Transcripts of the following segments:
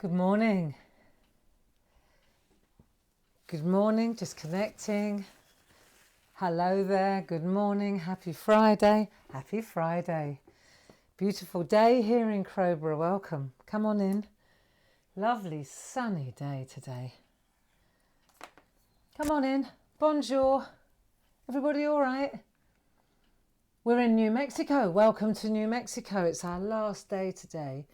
Good morning. Good morning, just connecting. Hello there, good morning, happy Friday. Happy Friday. Beautiful day here in Crowborough, welcome. Come on in. Lovely sunny day today. Come on in, bonjour. Everybody all right? We're in New Mexico, welcome to New Mexico. It's our last day today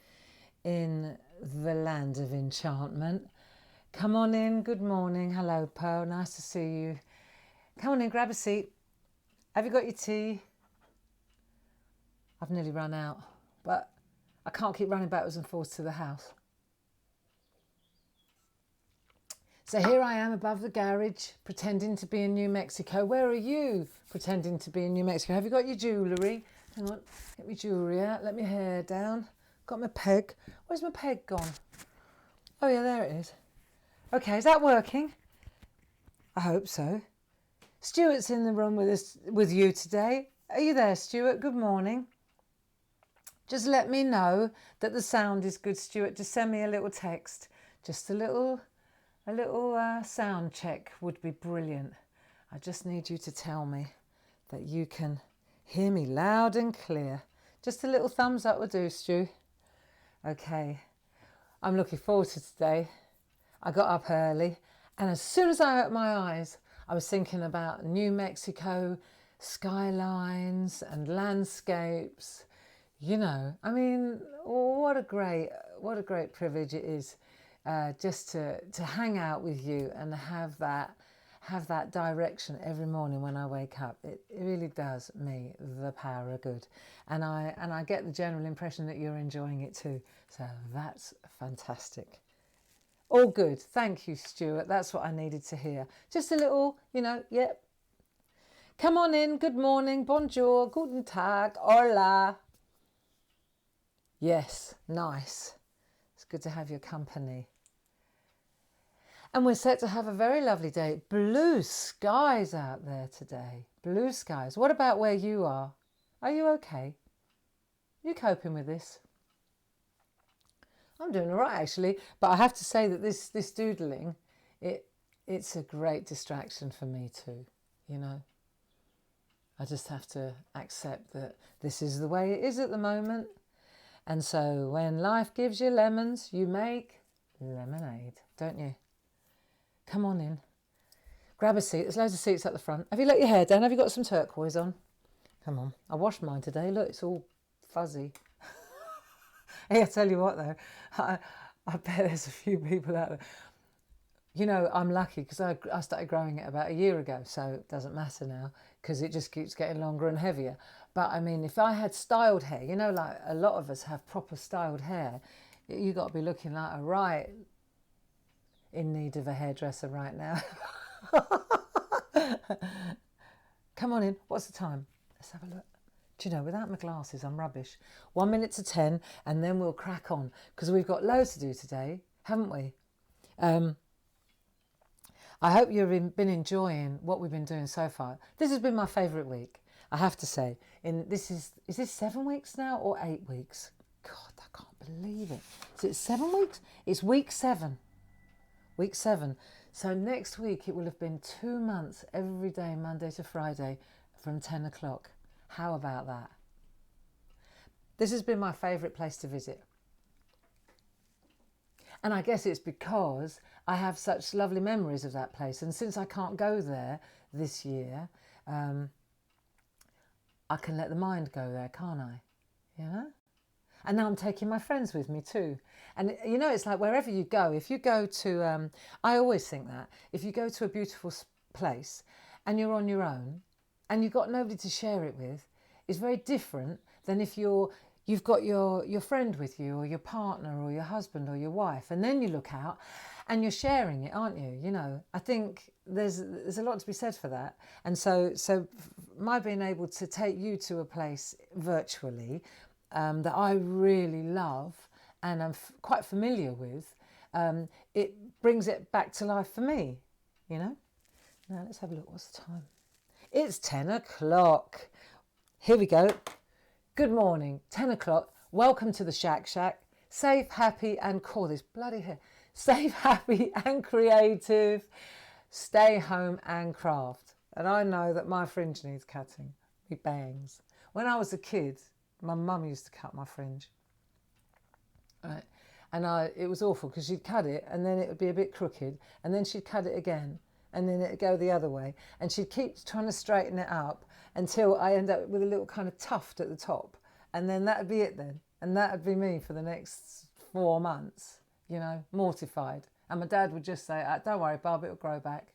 in the land of enchantment. Come on in, good morning. Hello, Pearl, nice to see you. Come on in, grab a seat. Have you got your tea? I've nearly run out, but I can't keep running backwards and forwards to the house. So here I am above the garage, pretending to be in New Mexico. Where are you pretending to be in New Mexico? Have you got your jewellery? Hang on, get my jewellery out, let my hair down. Got my peg. Where's my peg gone? Oh yeah, there it is. Okay, is that working? I hope so. Stuart's in the room with you today. Are you there, Stuart? Good morning. Just let me know that the sound is good, Stuart. Just send me a little text. Just a little sound check would be brilliant. I just need you to tell me that you can hear me loud and clear. Just a little thumbs up will do, Stu. Okay, I'm looking forward to today. I got up early and as soon as I opened my eyes, I was thinking about New Mexico skylines and landscapes. You know, I mean, what a great privilege it is just to hang out with you and have that direction every morning when I wake up. It really does me the power of good, and I get the general impression that you're enjoying it too. So that's fantastic. All good. Thank you, Stuart. That's what I needed to hear. Just a little, yep. Come on in. Good morning. Bonjour. Guten Tag. Hola. Yes, nice. It's good to have your company. And we're set to have a very lovely day. Blue skies out there today. Blue skies. What about where you are? Are you okay? You coping with this? I'm doing all right, actually. But I have to say that this doodling, it's a great distraction for me too, I just have to accept that this is the way it is at the moment. And so when life gives you lemons, you make lemonade, don't you? Come on in. Grab a seat. There's loads of seats at the front. Have you let your hair down? Have you got some turquoise on? Come on. I washed mine today. Look, it's all fuzzy. Hey, I tell you what though, I bet there's a few people out there. I'm lucky because I started growing it about a year ago, so it doesn't matter now because it just keeps getting longer and heavier. But I mean, if I had styled hair, like a lot of us have proper styled hair, you got to be looking like a right in need of a hairdresser right now. Come on in. What's the time? Let's have a look. Do you know, without my glasses, I'm rubbish. 1 minute to 10, and then we'll crack on because we've got loads to do today, haven't we? I hope you've been enjoying what we've been doing so far. This has been my favourite week, I have to say. Is this 7 weeks now or 8 weeks? God, I can't believe it. Is it 7 weeks? It's week 7. Week 7. So next week it will have been 2 months every day, Monday to Friday, from 10 o'clock. How about that? This has been my favourite place to visit. And I guess it's because I have such lovely memories of that place. And since I can't go there this year, I can let the mind go there, can't I? And now I'm taking my friends with me too. And it's like wherever you go, if you go to, I always think that, if you go to a beautiful place and you're on your own and you've got nobody to share it with, it's very different than if you've got your friend with you or your partner or your husband or your wife, and then you look out and you're sharing it, aren't you? I think there's a lot to be said for that. And so my being able to take you to a place virtually that I really love and I'm quite familiar with, it brings it back to life for me, Now let's have a look. What's the time? It's 10 o'clock. Here we go. Good morning, 10 o'clock. Welcome to the SHAC. safe, happy and cool. This bloody hair. Safe, happy and creative. Stay home and craft. And I know that my fringe needs cutting. Me bangs. When I was a kid, my mum used to cut my fringe. Right. And it was awful because she'd cut it and then it would be a bit crooked and then she'd cut it again and then it'd go the other way and she'd keep trying to straighten it up until I end up with a little kind of tuft at the top, and then that'd be it then, and that'd be me for the next 4 months, you know, mortified. And my dad would just say, don't worry, Barb, it'll grow back.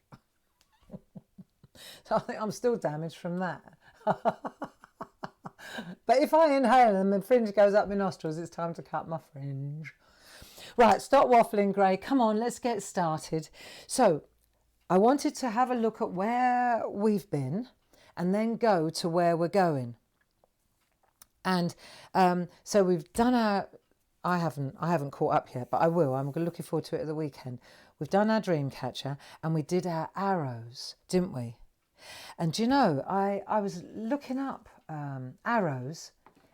So I think I'm still damaged from that. But if I inhale and my fringe goes up my nostrils, it's time to cut my fringe. Right, stop waffling, Gray. Come on, let's get started. So I wanted to have a look at where we've been and then go to where we're going. And so we've done our... I haven't caught up yet, but I will. I'm looking forward to it at the weekend. We've done our Dreamcatcher and we did our arrows, didn't we? And do you know, I was looking up arrows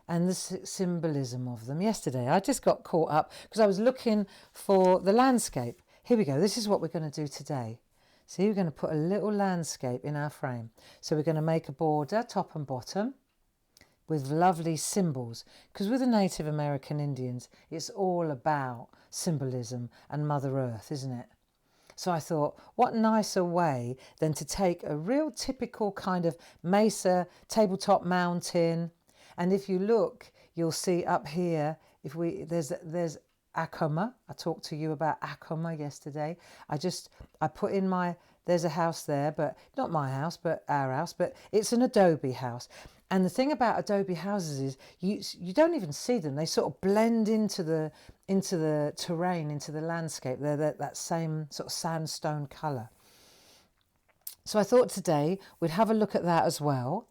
and the symbolism of them yesterday. I just got caught up because I was looking for the landscape. Here we go. This is what we're going to do today. See, we're going to put a little landscape in our frame. So we're going to make a border, top and bottom, with lovely symbols. Because with the Native American Indians, it's all about symbolism and Mother Earth, isn't it? So I thought, what nicer way than to take a real typical kind of mesa, tabletop mountain. And if you look, you'll see up here, there's Acoma. I talked to you about Acoma yesterday. I put in there's a house there, but not my house, but our house, but it's an adobe house. And the thing about adobe houses is you don't even see them. They sort of blend into the terrain, into the landscape. They're that same sort of sandstone colour. So I thought today we'd have a look at that as well.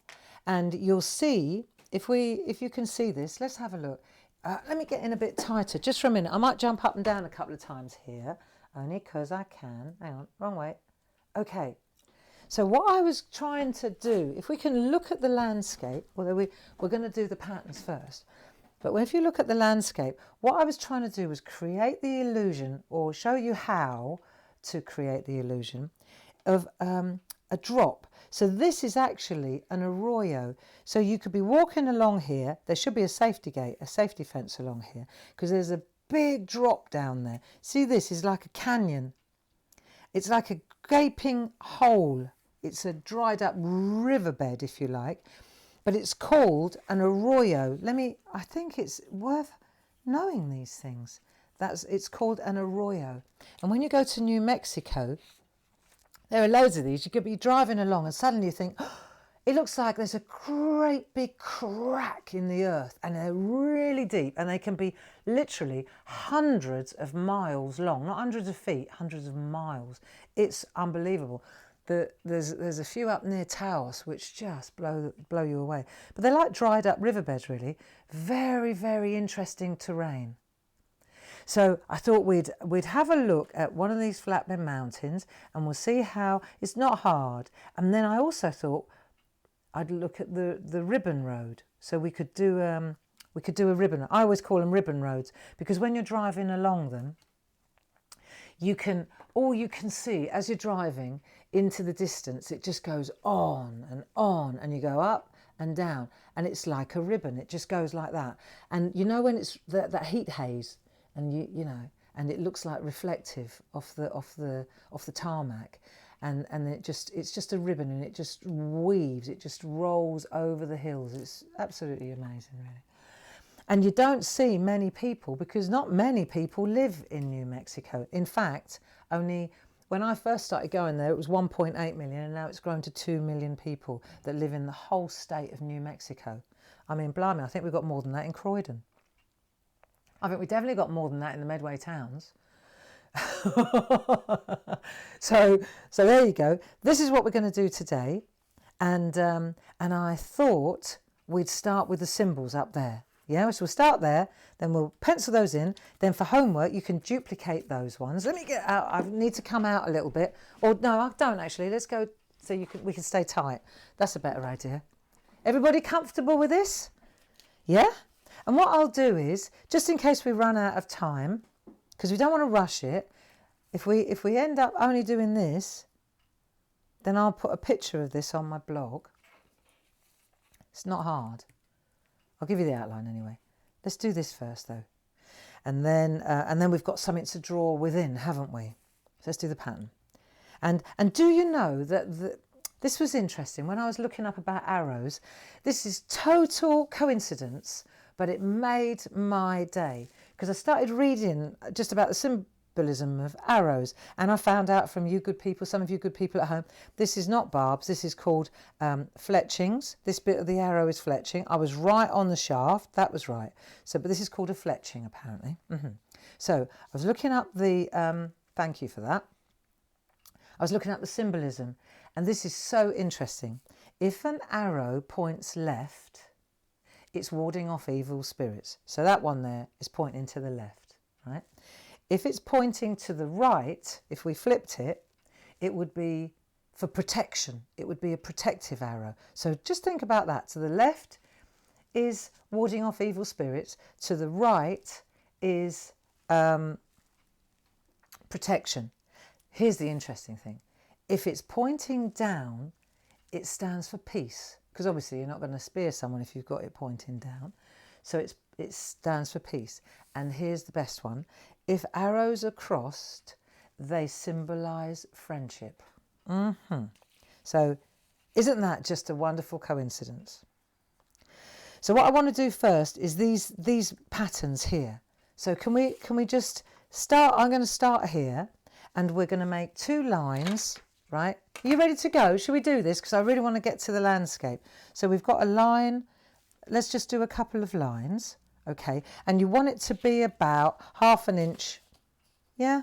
And you'll see, if you can see this, let's have a look. Let me get in a bit tighter, just for a minute. I might jump up and down a couple of times here, only because I can. Hang on, wrong way. Okay. So what I was trying to do, if we can look at the landscape, although we're going to do the patterns first, but if you look at the landscape, what I was trying to do was create the illusion, or show you how to create the illusion of a drop. So this is actually an arroyo. So you could be walking along here. There should be a safety gate, a safety fence along here, because there's a big drop down there. See, this is like a canyon. It's like a gaping hole. It's a dried up riverbed, if you like, but it's called an arroyo. I think it's worth knowing these things. It's called an arroyo. And when you go to New Mexico, there are loads of these. You could be driving along and suddenly you think, oh, it looks like there's a great big crack in the earth, and they're really deep, and they can be literally hundreds of miles long, not hundreds of feet, hundreds of miles. It's unbelievable. There's a few up near Taos which just blow you away. But they're like dried up riverbeds, really. Very, very interesting terrain. So I thought we'd have a look at one of these flatbed mountains and we'll see how it's not hard. And then I also thought I'd look at the ribbon road. So we could do a ribbon. I always call them ribbon roads because when you're driving along them, all you can see as you're driving into the distance, it just goes on, and you go up and down, and it's like a ribbon. It just goes like that. And you know when it's that heat haze, and you know, and it looks like reflective off the tarmac, and it's just a ribbon, and it just weaves, it just rolls over the hills. It's absolutely amazing, really. And you don't see many people, because not many people live in New Mexico. In fact, when I first started going there, it was 1.8 million, and now it's grown to 2 million people that live in the whole state of New Mexico. I mean, blimey, I think we've got more than that in Croydon. I think we definitely got more than that in the Medway towns. So there you go. This is what we're going to do today. And I thought we'd start with the symbols up there. Yeah, so we'll start there, then we'll pencil those in. Then for homework, you can duplicate those ones. Let me get out. I need to come out a little bit. Or no, I don't actually. Let's go so we can stay tight. That's a better idea. Everybody comfortable with this? Yeah? And what I'll do is, just in case we run out of time, because we don't want to rush it, if we end up only doing this, then I'll put a picture of this on my blog. It's not hard. I'll give you the outline anyway. Let's do this first though. And then we've got something to draw within, haven't we? So let's do the pattern. And do you know that this was interesting when I was looking up about arrows? This is total coincidence, but it made my day because I started reading just about the symbolism of arrows, and I found out from you good people, some of you good people at home, this is not barbs, this is called fletchings. This bit of the arrow is fletching. I was right on the shaft, that was right. So, but this is called a fletching apparently. So I was looking up the, thank you for that. I was looking up the symbolism, and this is so interesting. If an arrow points left, it's warding off evil spirits. So that one there is pointing to the left, right? If it's pointing to the right, if we flipped it, it would be for protection. It would be a protective arrow. So just think about that. To the left is warding off evil spirits. To the right is protection. Here's the interesting thing. If it's pointing down, it stands for peace. Because obviously you're not going to spear someone if you've got it pointing down. So it stands for peace. And here's the best one. If arrows are crossed, they symbolise friendship. So isn't that just a wonderful coincidence? So what I want to do first is these patterns here. So can we just start? I'm going to start here, and we're going to make 2 lines, right? Are you ready to go? Should we do this? Because I really want to get to the landscape. So we've got a line. Let's just do a couple of lines, okay? And you want it to be about 1/2 inch. Yeah?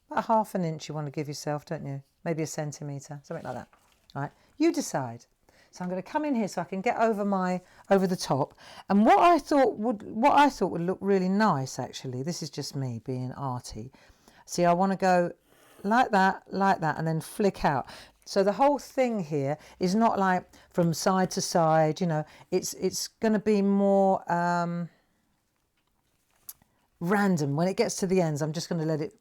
About 1/2 inch you want to give yourself, don't you? Maybe 1 centimetre, something like that. All right? You decide. So I'm going to come in here so I can get over the top. And what I thought would look really nice, actually, this is just me being arty. See, I want to go like that, and then flick out. So the whole thing here is not like from side to side, you know, it's going to be more random. When it gets to the ends, I'm just going to let it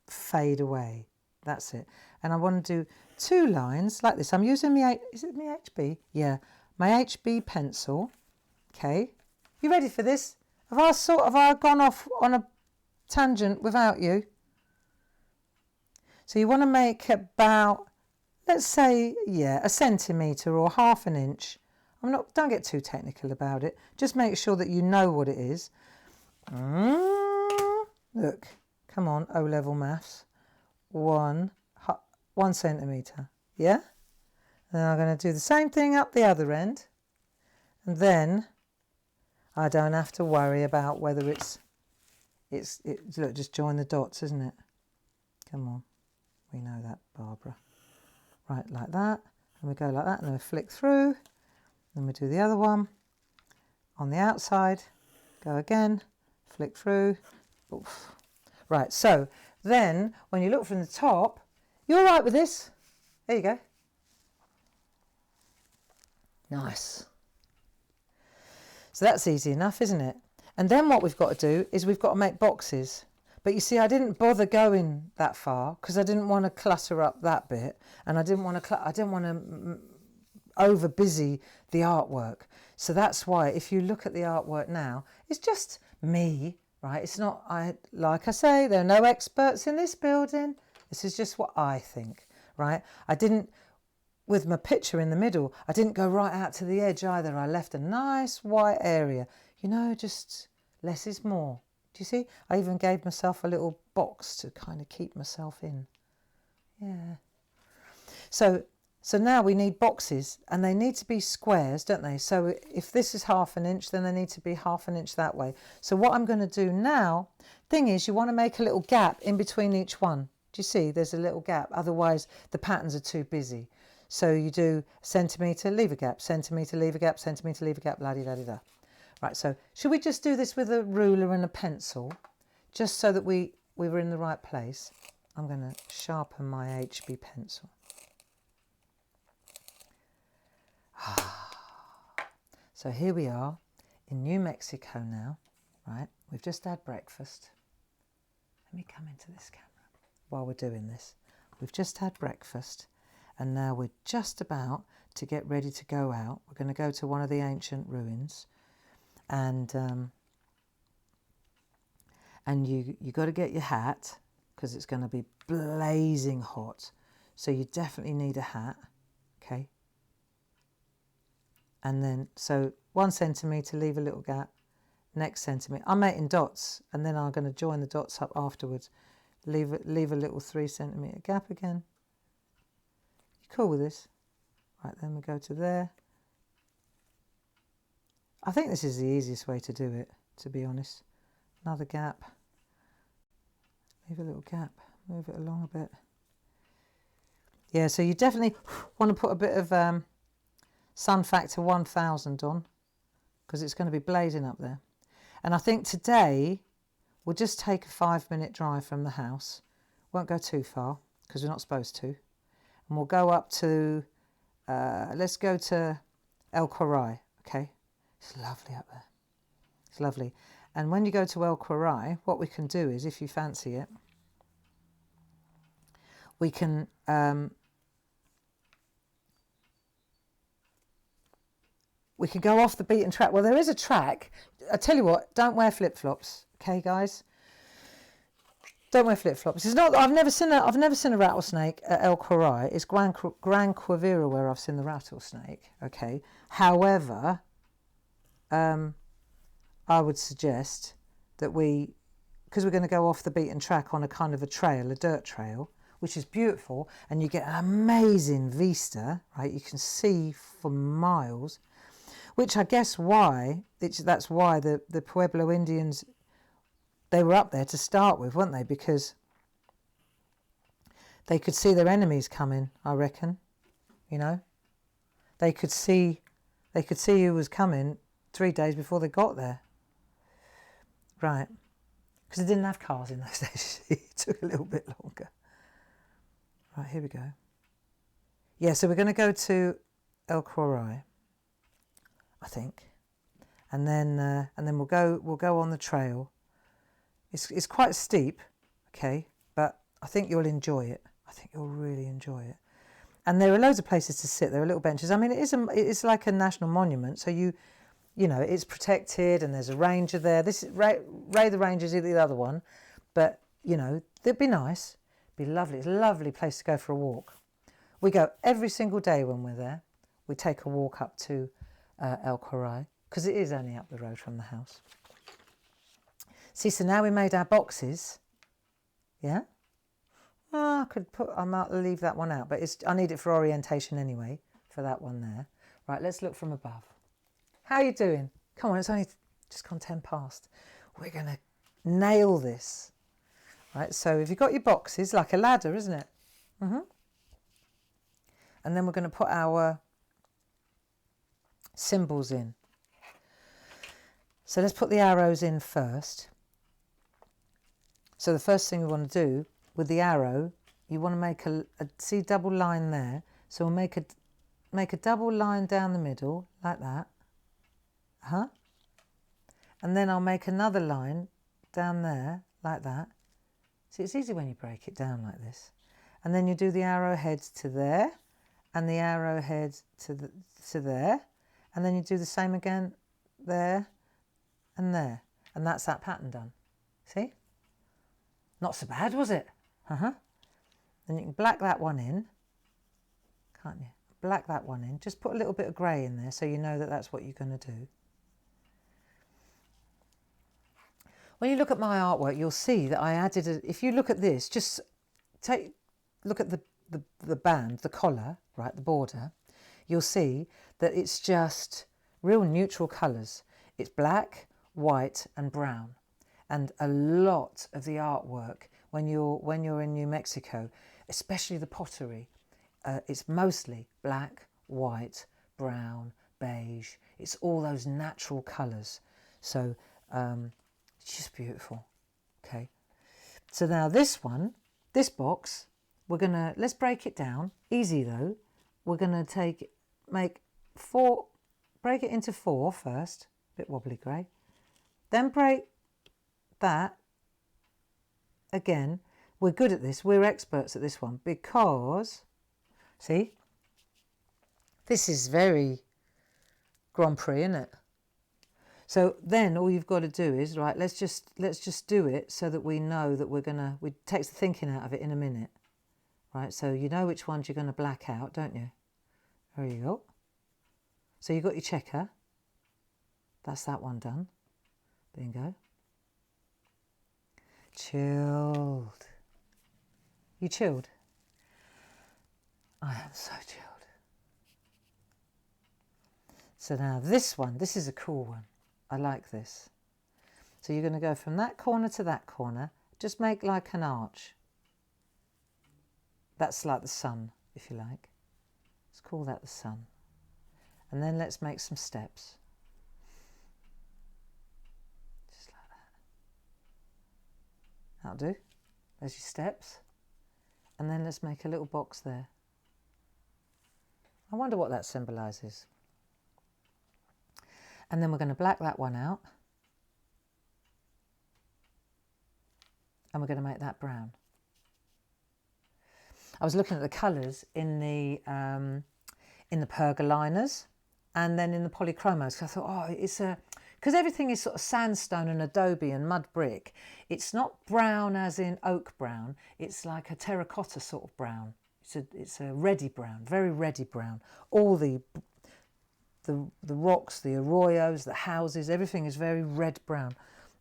fade away. That's it. And I want to do 2 lines like this. I'm using is it my HB? Yeah, my HB pencil. Okay. You ready for this? Have I gone off on a tangent without you? So you want to make about, let's say, yeah, 1 centimetre or 1/2 inch. Don't get too technical about it. Just make sure that you know what it is. Look, come on, O-level maths. 1 centimetre, yeah? Then I'm going to do the same thing up the other end. And then I don't have to worry about whether look, just join the dots, isn't it? Come on. We know that, Barbara. Right, like that. And we go like that, and then we flick through. Then we do the other one. On the outside, go again, flick through. Oof. Right, so then when you look from the top, you all right with this? There you go. Nice. So that's easy enough, isn't it? And then what we've got to do is we've got to make boxes. But you see, I didn't bother going that far because I didn't want to clutter up that bit, and I didn't want to over busy the artwork. So that's why if you look at the artwork now, it's just me, right? It's not, like I say, there are no experts in this building. This is just what I think, right? I didn't, with my picture in the middle, I didn't go right out to the edge either. I left a nice white area. You know, just less is more. Do you see? I even gave myself a little box to kind of keep myself in. Yeah. So now we need boxes, and they need to be squares, don't they? So if this is 1/2 inch, then they need to be 1/2 inch that way. So what I'm going to do now, thing is, you want to make a little gap in between each one. Do you see? There's a little gap. Otherwise, the patterns are too busy. So you do centimetre, leave a gap, centimetre, leave a gap, centimetre, leave a gap, la-di-da-di-da. Right, so should we just do this with a ruler and a pencil, just so that we were in the right place? I'm going to sharpen my HB pencil. So here we are in New Mexico now, right? We've just had breakfast. Let me come into this camera while we're doing this. We've just had breakfast and now we're just about to get ready to go out. We're going to go to one of the ancient ruins and you got to get your hat because it's going to be blazing hot. So you definitely need a hat, okay? And then, so 1 centimetre, leave a little gap, next centimetre. I'm making dots and then I'm going to join the dots up afterwards. Leave a little 3 centimetre gap again. You cool with this? Right, then we go to there. I think this is the easiest way to do it, to be honest. Another gap. Leave a little gap, move it along a bit. Yeah, so you definitely want to put a bit of sun factor 1000 on because it's going to be blazing up there. And I think today we'll just take a 5-minute drive from the house. Won't go too far because we're not supposed to. And we'll go up to, let's go to El Khorai, okay? It's lovely up there. It's lovely. And when you go to El Khorai, what we can do is, if you fancy it, we can go off the beaten track. Well, there is a track. I tell you what, don't wear flip-flops, okay, guys? Don't wear flip-flops. It's not. I've never seen a rattlesnake at El Khorai. It's Gran Quivira where I've seen the rattlesnake. Okay. However, I would suggest that because we're going to go off the beaten track on a kind of a trail, a dirt trail, which is beautiful, and you get an amazing vista, right? You can see for miles, which I guess that's why the Pueblo Indians, they were up there to start with, weren't they? Because they could see their enemies coming, I reckon, you know. They could see who was coming 3 days before they got there. Right. Because they didn't have cars in those days. It took a little bit longer. Right, here we go. Yeah, so we're going to go to El Khorai, I think. And then we'll go on the trail. It's quite steep, okay, but I think you'll enjoy it. I think you'll really enjoy it. And there are loads of places to sit. There are little benches. I mean, it's like a national monument, so you know, it's protected, and there's a ranger there. This is Ray the Ranger's the other one, but you know, it'd be nice, it'd be lovely. It's a lovely place to go for a walk. We go every single day when we're there. We take a walk up to El Khorai because it is only up the road from the house. See, so now we made our boxes. Yeah. Oh, I might leave that one out, but I need it for orientation anyway, for that one there. Right, let's look from above. How are you doing? Come on, it's only just gone 10 past. We're going to nail this. Right, so if you've got your boxes, like a ladder, isn't it? Mm-hmm. And then we're going to put our symbols in. So let's put the arrows in first. So the first thing we want to do with the arrow, you want to make see double line there. So we'll make a double line down the middle like that. And then I'll make another line down there like that. See, it's easy when you break it down like this. And then you do the arrowheads to there and the arrowheads to there. And then you do the same again there and there. And that's that pattern done. See? Not so bad, was it? Then you can black that one in, can't you? Black that one in. Just put a little bit of grey in there so you know that that's what you're going to do. When you look at my artwork, you'll see that I added if you look at this, just look at the band, the collar, right, the border, you'll see that it's just real neutral colours. It's black, white and brown. And a lot of the artwork, when you're in New Mexico, especially the pottery, it's mostly black, white, brown, beige. It's all those natural colours. So it's just beautiful. Okay. So now this box, let's break it down. Easy though. We're gonna break it into 4 first, bit wobbly grey. Then break that again. We're good at this, we're experts at this one, because, see, this is very Grand Prix, isn't it? So then all you've got to do is, right, let's just do it so that we know that it takes the thinking out of it in a minute. Right, so you know which ones you're going to black out, don't you? There you go. So you've got your checker. That's that one done. Bingo. Chilled. You chilled? I am so chilled. So now this one, this is a cool one. I like this. So you're going to go from that corner to that corner. Just make like an arch. That's like the sun, if you like. Let's call that the sun. And then let's make some steps. Just like that. That'll do. There's your steps. And then let's make a little box there. I wonder what that symbolises. And then we're going to black that one out. And we're going to make that brown. I was looking at the colours in the pergoliners and then in the polychromos, because I thought, oh, because everything is sort of sandstone and adobe and mud brick. It's not brown as in oak brown. It's like a terracotta sort of brown. It's a reddy brown, very reddy brown. All the rocks, the arroyos, the houses, everything is very red brown.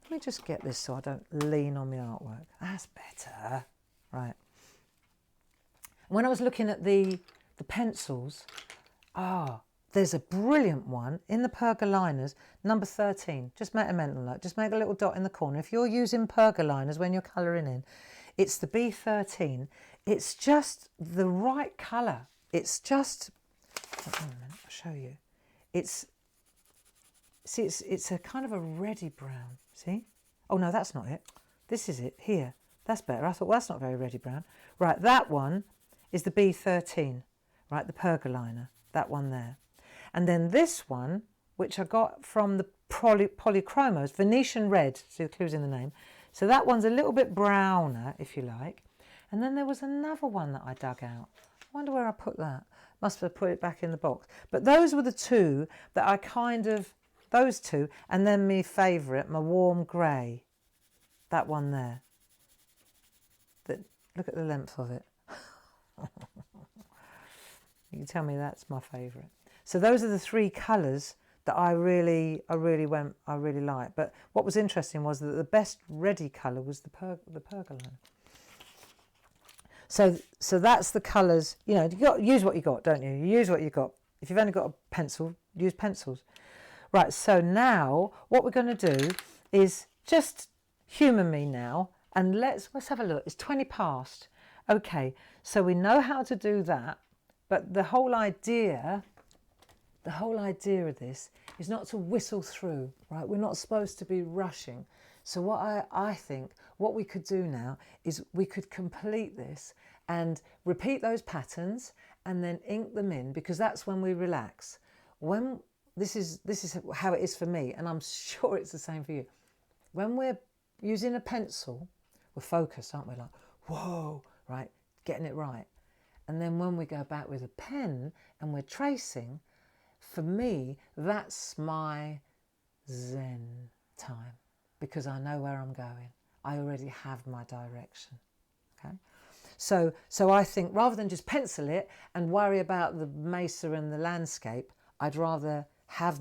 Let me just get this so I don't lean on my artwork. That's better. Right. When I was looking at the pencils, there's a brilliant one in the pergoliners, number 13. Just make a mental note. Just make a little dot in the corner. If you're using pergoliners when you're colouring in, it's the B13. It's just the right colour. It's just, hang on a minute, I'll show you. It's a kind of a reddy brown, see? Oh no, that's not it. This is it, here. That's better. I thought, well, that's not very reddy brown. Right, that one is the B13, right, the pergoliner, that one there. And then this one, which I got from the polychromos, Venetian red, so the clue's in the name. So that one's a little bit browner, if you like. And then there was another one that I dug out. I wonder where I put that. Must have put it back in the box. But those were the two that I those two, and then my favourite, my warm grey, that one there. Look at the length of it. You can tell me that's my favourite. So those are the three colours that I really like. But what was interesting was that the best reddy colour was the pergoline. So that's the colours. You know, you got to use what you got, don't you? You use what you got. If you've only got a pencil, use pencils. Right. So now what we're going to do is just humour me now, and let's have a look. It's 20 past. Okay. So we know how to do that, but the whole idea of this is not to whistle through, right? We're not supposed to be rushing. So what I think what we could do now is we could complete this and repeat those patterns and then ink them in, because that's when we relax. When this is how it is for me, and I'm sure it's the same for you. When we're using a pencil, we're focused, aren't we? Like, whoa, right, getting it right. And then when we go back with a pen and we're tracing, for me, that's my Zen time, because I know where I'm going. I already have my direction. Okay, so I think rather than just pencil it and worry about the mesa and the landscape, I'd rather have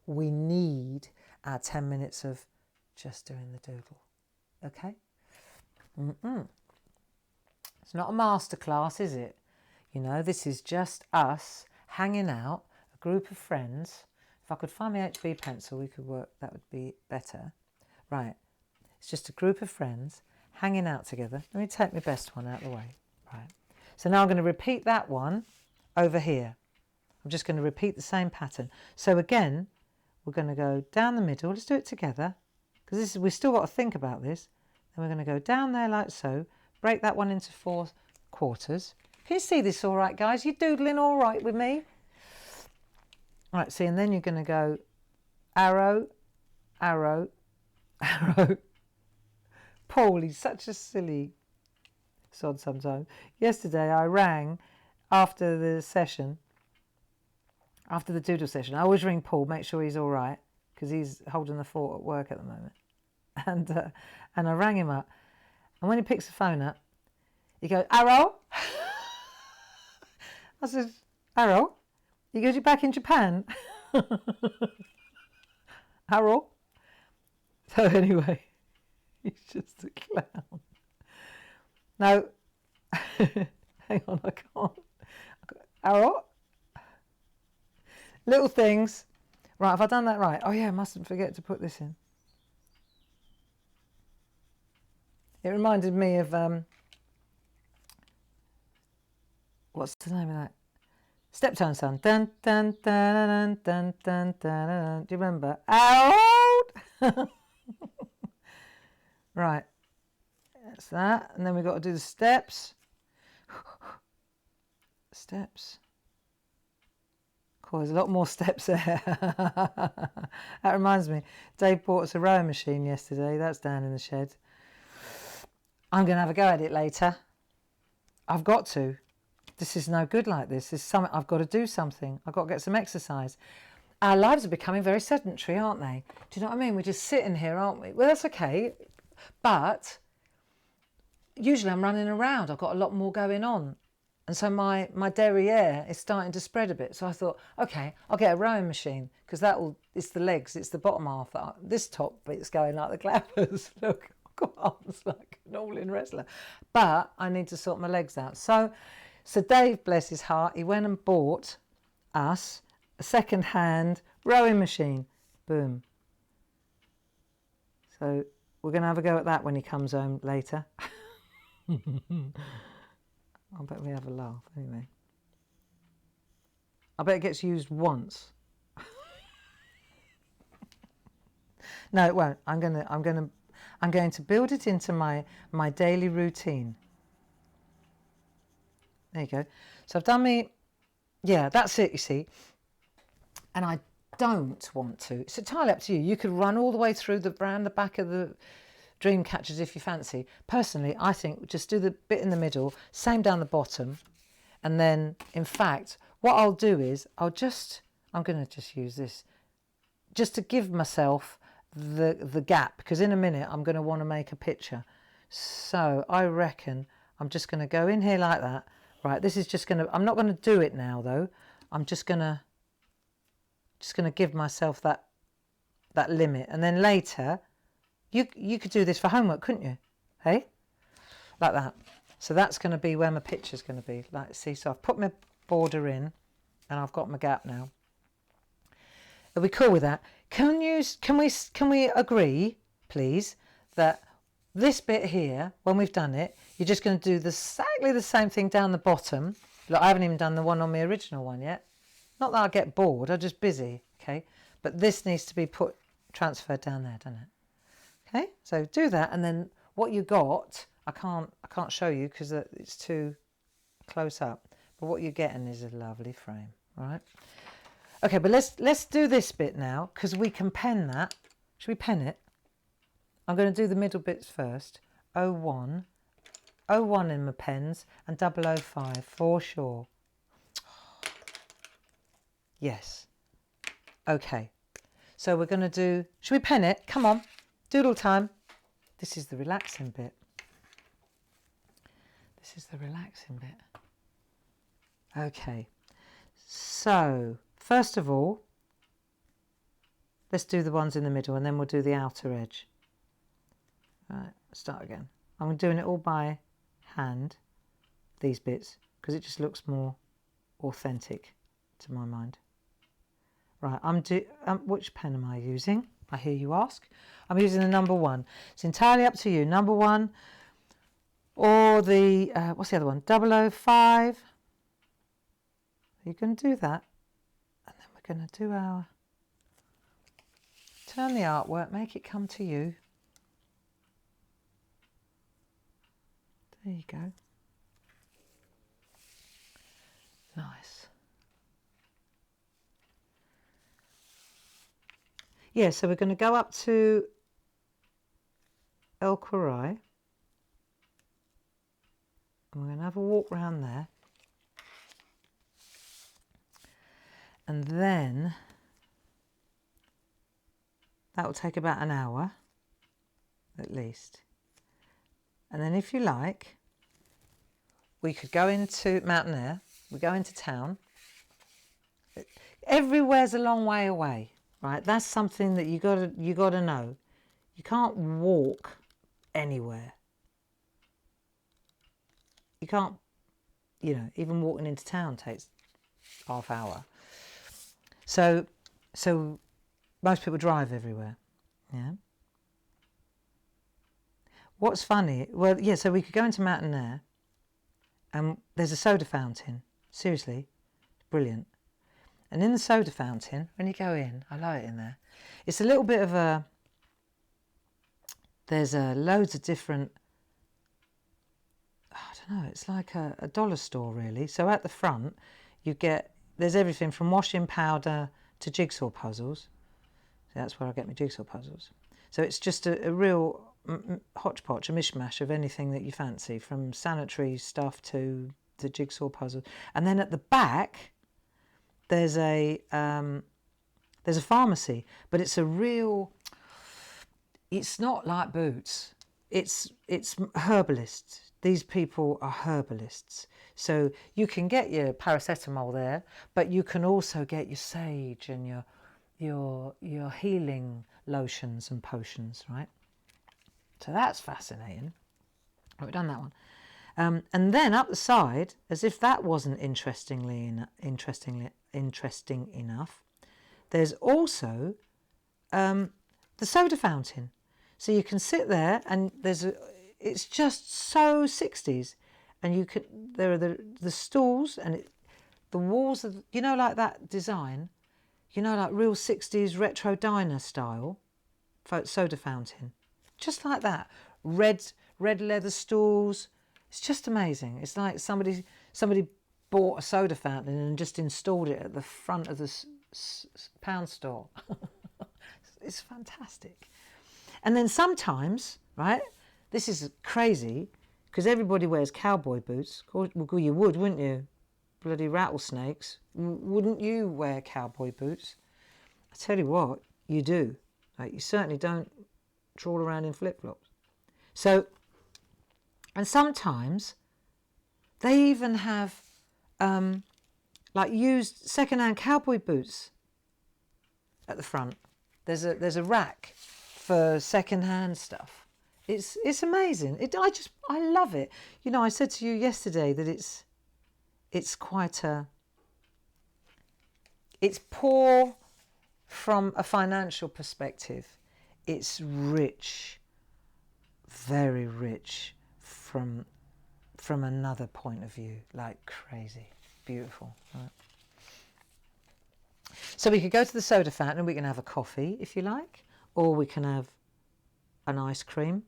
we need our 10 minutes of just doing the doodle. Okay. It's not a masterclass, is it? You know, this is just us hanging out, a group of friends. If I could find my HB pencil, we could work, that would be better. Right, it's just a group of friends hanging out together. Let me take my best one out of the way. Right, so now I'm going to repeat that one over here. I'm just going to repeat the same pattern. So again, we're going to go down the middle. Let's do it together, because we've still got to think about this. Then we're going to go down there like so, break that one into 4 quarters. Can you see this all right, guys? You doodling all right with me? Right, see, and then you're going to go arrow, arrow, arrow. Paul, he's such a silly sod sometimes. Yesterday I rang after the session, after the doodle session. I always ring Paul, make sure he's all right, because he's holding the fort at work at the moment. And I rang him up, and when he picks the phone up, he goes, Arrow? I said, Arrow? He goes, you're back in Japan? Arrow? So anyway, he's just a clown. No, hang on, I can't. Arrow? Little things. Right, have I done that right? Oh yeah, I mustn't forget to put this in. It reminded me of, what's the name of that? Steptoe Son. Dun, dun, dun, dun, dun, dun, dun, dun. Do you remember? Out! Right. That's that. And then we've got to do the steps. Steps. Cool, there's a lot more steps there. That reminds me, Dave bought us a rowing machine yesterday. That's down in the shed. I'm going to have a go at it later. I've got to. This is no good like this. This is something I've got to do something. I've got to get some exercise. Our lives are becoming very sedentary, aren't they? Do you know what I mean? We're just sitting here, aren't we? Well, that's okay. But usually I'm running around. I've got a lot more going on. And so my derriere is starting to spread a bit. So I thought, okay, I'll get a rowing machine, because it's the legs, it's the bottom half. This top bit's going like the clappers. Look, I've got arms like an all-in wrestler. But I need to sort my legs out. So Dave, bless his heart, he went and bought us a second-hand rowing machine. Boom. So we're going to have a go at that when he comes home later. I bet we have a laugh anyway. I bet it gets used once. No, it won't. I'm going to build it into my daily routine. There you go. So I've done yeah, that's it, you see. And I don't want to. It's entirely up to you. You could run all the way through around the back of the Dreamcatchers if you fancy. Personally, I think just do the bit in the middle, same down the bottom, and then, in fact, what I'll do is I'm going to just use this just to give myself the gap, because in a minute I'm going to want to make a picture. So I reckon I'm just going to go in here like that. Right, this is just going to, I'm not going to do it now though. I'm just going to give myself that limit, and then later you could do this for homework, couldn't you? Hey, like that. So that's going to be where my picture's going to be. Like, see, so I've put my border in, and I've got my gap now. Are we cool with that? Can we agree, please, that this bit here, when we've done it, you're just going to do exactly the same thing down the bottom. Look, I haven't even done the one on my original one yet. Not that I get bored, I'm just busy, okay? But this needs to be transferred down there, doesn't it? Okay, so do that, and then what you got, I can't show you because it's too close up. But what you're getting is a lovely frame, right? Okay, but let's do this bit now, because we can pen that. Should we pen it? I'm going to do the middle bits first. 01 in my pens, and 005 for sure. Yes. Okay. So we're going to do, should we pen it? Come on. Doodle time. This is the relaxing bit. This is the relaxing bit. Okay. So, first of all, let's do the ones in the middle, and then we'll do the outer edge. Right, start again. I'm doing it all by hand, these bits, because it just looks more authentic to my mind. Right, which pen am I using? I hear you ask. I'm using the number 1. It's entirely up to you. Number 1 or the, what's the other one? 005. You're going to do that. And then we're going to do turn the artwork, make it come to you. There you go. Nice. yeah, so we're going to go up to El Quray. And we're going to have a walk around there. And then that will take about an hour, at least. And then if you like, we could go into Mountain Air. We go into town. Everywhere's a long way away, right? That's something that you gotta know. You can't walk anywhere. You can't, even walking into town takes half hour. So most people drive everywhere. Yeah. What's funny? Well, yeah. So we could go into Mountain Air, and there's a soda fountain. Seriously, brilliant. And in the soda fountain, when you go in, I like it in there. It's a little bit of a. There's loads of different. I don't know. It's like a dollar store, really. So at the front, there's everything from washing powder to jigsaw puzzles. So that's where I get my jigsaw puzzles. So it's just a real hodgepodge, a mishmash of anything that you fancy, from sanitary stuff to the jigsaw puzzle. And then at the back, there's a pharmacy, but it's not like Boots. It's herbalists. These people are herbalists. So you can get your paracetamol there, but you can also get your sage and your healing lotions and potions, right? So that's fascinating. We've done that one. And then up the side, as if that wasn't interesting enough, there's also the soda fountain. So you can sit there, and it's just so 60s, and there are the stools, and the walls of, like that design, like real 60s retro diner style soda fountain, just like that. Red leather stools. It's just amazing. It's like somebody bought a soda fountain and just installed it at the front of the pound store. It's fantastic. And then sometimes, right, this is crazy, because everybody wears cowboy boots. Well, you would, wouldn't you? Bloody rattlesnakes. Wouldn't you wear cowboy boots? I tell you what, you do. Like, you certainly don't trawl around in flip-flops. So, and sometimes they even have like used second-hand cowboy boots at the front. There's a rack for second-hand stuff. It's amazing. I love it. I said to you yesterday that it's quite it's poor from a financial perspective. It's rich, very rich from another point of view, like crazy, beautiful. Right? So we could go to the soda fountain and we can have a coffee if you like, or we can have an ice cream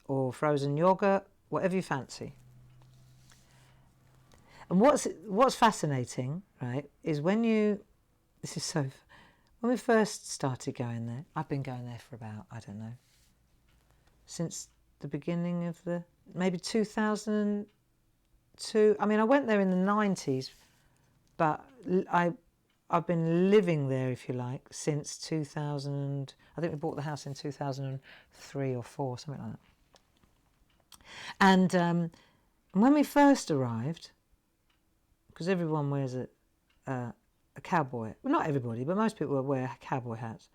or frozen yogurt, whatever you fancy. And what's fascinating, right, is when we first started going there, I've been going there for about, I don't know, since the beginning of maybe 2002. I mean, I went there in the 90s, but I've been living there, if you like, since 2000. I think we bought the house in 2003 or 4, something like that. And when we first arrived, because everyone wears a cowboy, well, not everybody, but most people wear cowboy hats,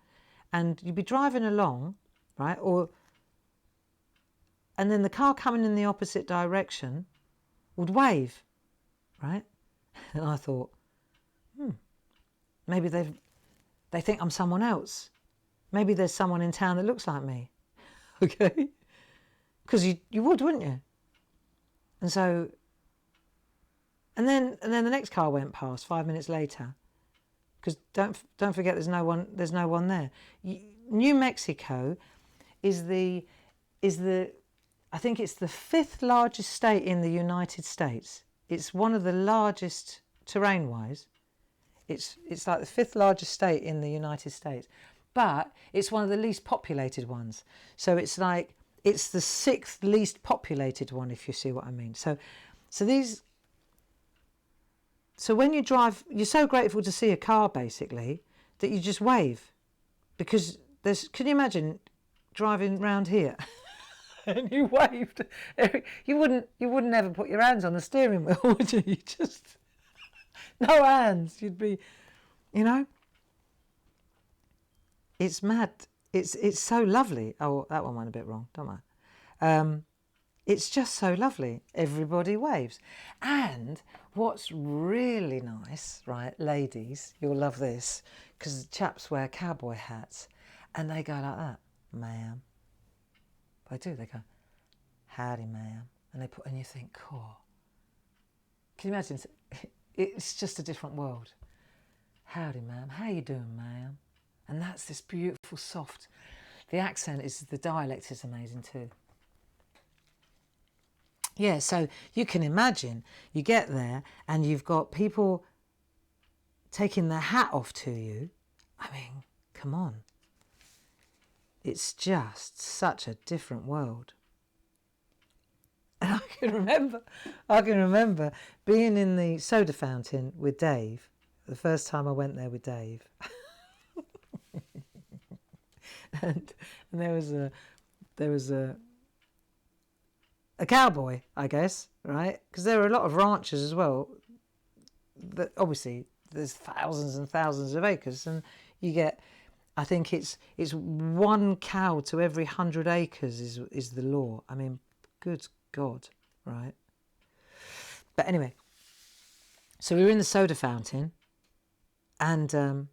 and you'd be driving along, right, and then the car coming in the opposite direction would wave, right? And I thought, maybe they think I'm someone else. Maybe there's someone in town that looks like me. Okay? Because you would, wouldn't you? And so, and then the next car went past 5 minutes later. Because don't forget, there's no one there. New Mexico is the I think it's the 5th largest state in the United States. It's one of the largest terrain-wise. It's like the 5th largest state in the United States, but it's one of the least populated ones. So it's like, it's the 6th least populated one, if you see what I mean. So when you drive, you're so grateful to see a car, basically, that you just wave. Because can you imagine driving round here and you waved? You wouldn't ever put your hands on the steering wheel, would you? You just, no hands. You'd be, you know. It's mad. It's so lovely. Oh, that one went a bit wrong, don't I? It's just so lovely. Everybody waves. And what's really nice, right, ladies, you'll love this, because chaps wear cowboy hats and they go like that, ma'am. They do, they go, howdy, ma'am. And you think, cool. Can you imagine? It's just a different world. Howdy, ma'am. How you doing, ma'am? And that's this beautiful, soft, the dialect is amazing too. Yeah, so you can imagine, you get there and you've got people taking their hat off to you. I mean, come on. It's just such a different world. And I can remember being in the soda fountain with Dave, the first time I went there with Dave. and there was a cowboy, I guess, right? Because there are a lot of ranchers as well. That obviously there's thousands and thousands of acres, and you get, I think it's 1 cow to every 100 acres is the law. I mean, good God, right? But anyway, so we were in the soda fountain, and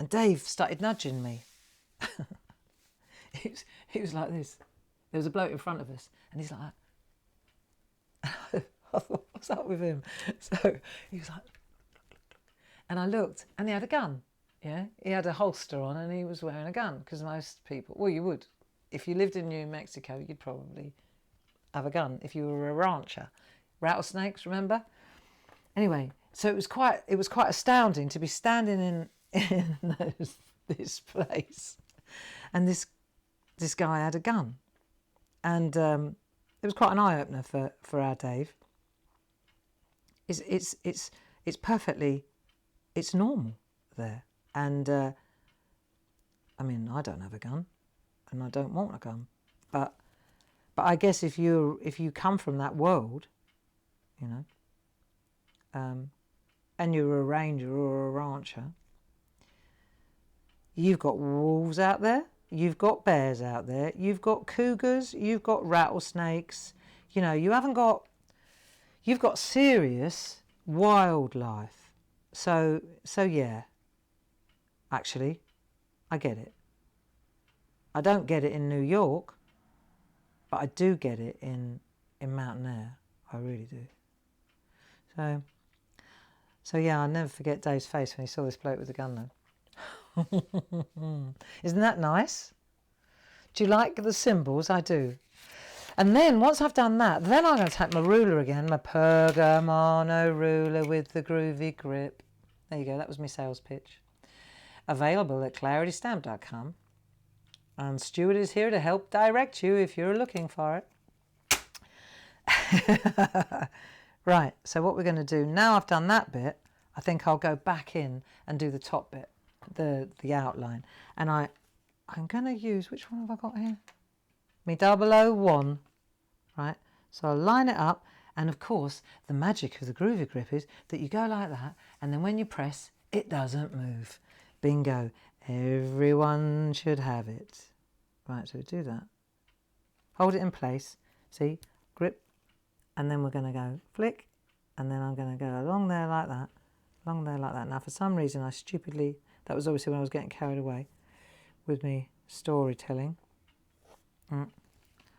Dave started nudging me. He was like this. There was a bloke in front of us, and he's like that. I thought, what's up with him? So he was like, and I looked, and he had a gun. Yeah, he had a holster on, and he was wearing a gun, because most people, well, you would, if you lived in New Mexico, you'd probably have a gun if you were a rancher. Rattlesnakes, remember? Anyway, so it was quite astounding to be standing in this place, and this guy had a gun, and it was quite an eye opener for our Dave. It's perfectly, it's normal there, and I mean, I don't have a gun, and I don't want a gun, but I guess if you come from that world, you know, and you're a ranger or a rancher, you've got wolves out there, you've got bears out there, you've got cougars, you've got rattlesnakes, you know, you've got serious wildlife. So yeah, actually, I get it. I don't get it in New York, but I do get it in Mountain Air. I really do. So yeah, I'll never forget Dave's face when he saw this bloke with a gun though. Isn't that nice? Do you like the symbols? I do. And then once I've done that, then I'm going to take my ruler again, my Pergamano ruler with the groovy grip. There you go, that was my sales pitch. Available at claritystamp.com. And Stuart is here to help direct you if you're looking for it. Right, so what we're going to do, now I've done that bit, I think I'll go back in and do the top bit, the outline. And I'm going to use, which one have I got here? Me 001, right? So I'll line it up, and of course, the magic of the groovy grip is that you go like that, and then when you press, it doesn't move. Bingo. Everyone should have it. Right, so do that. Hold it in place. See? Grip. And then we're going to go flick. And then I'm going to go along there like that. Along there like that. Now, for some reason, that was obviously when I was getting carried away with me storytelling.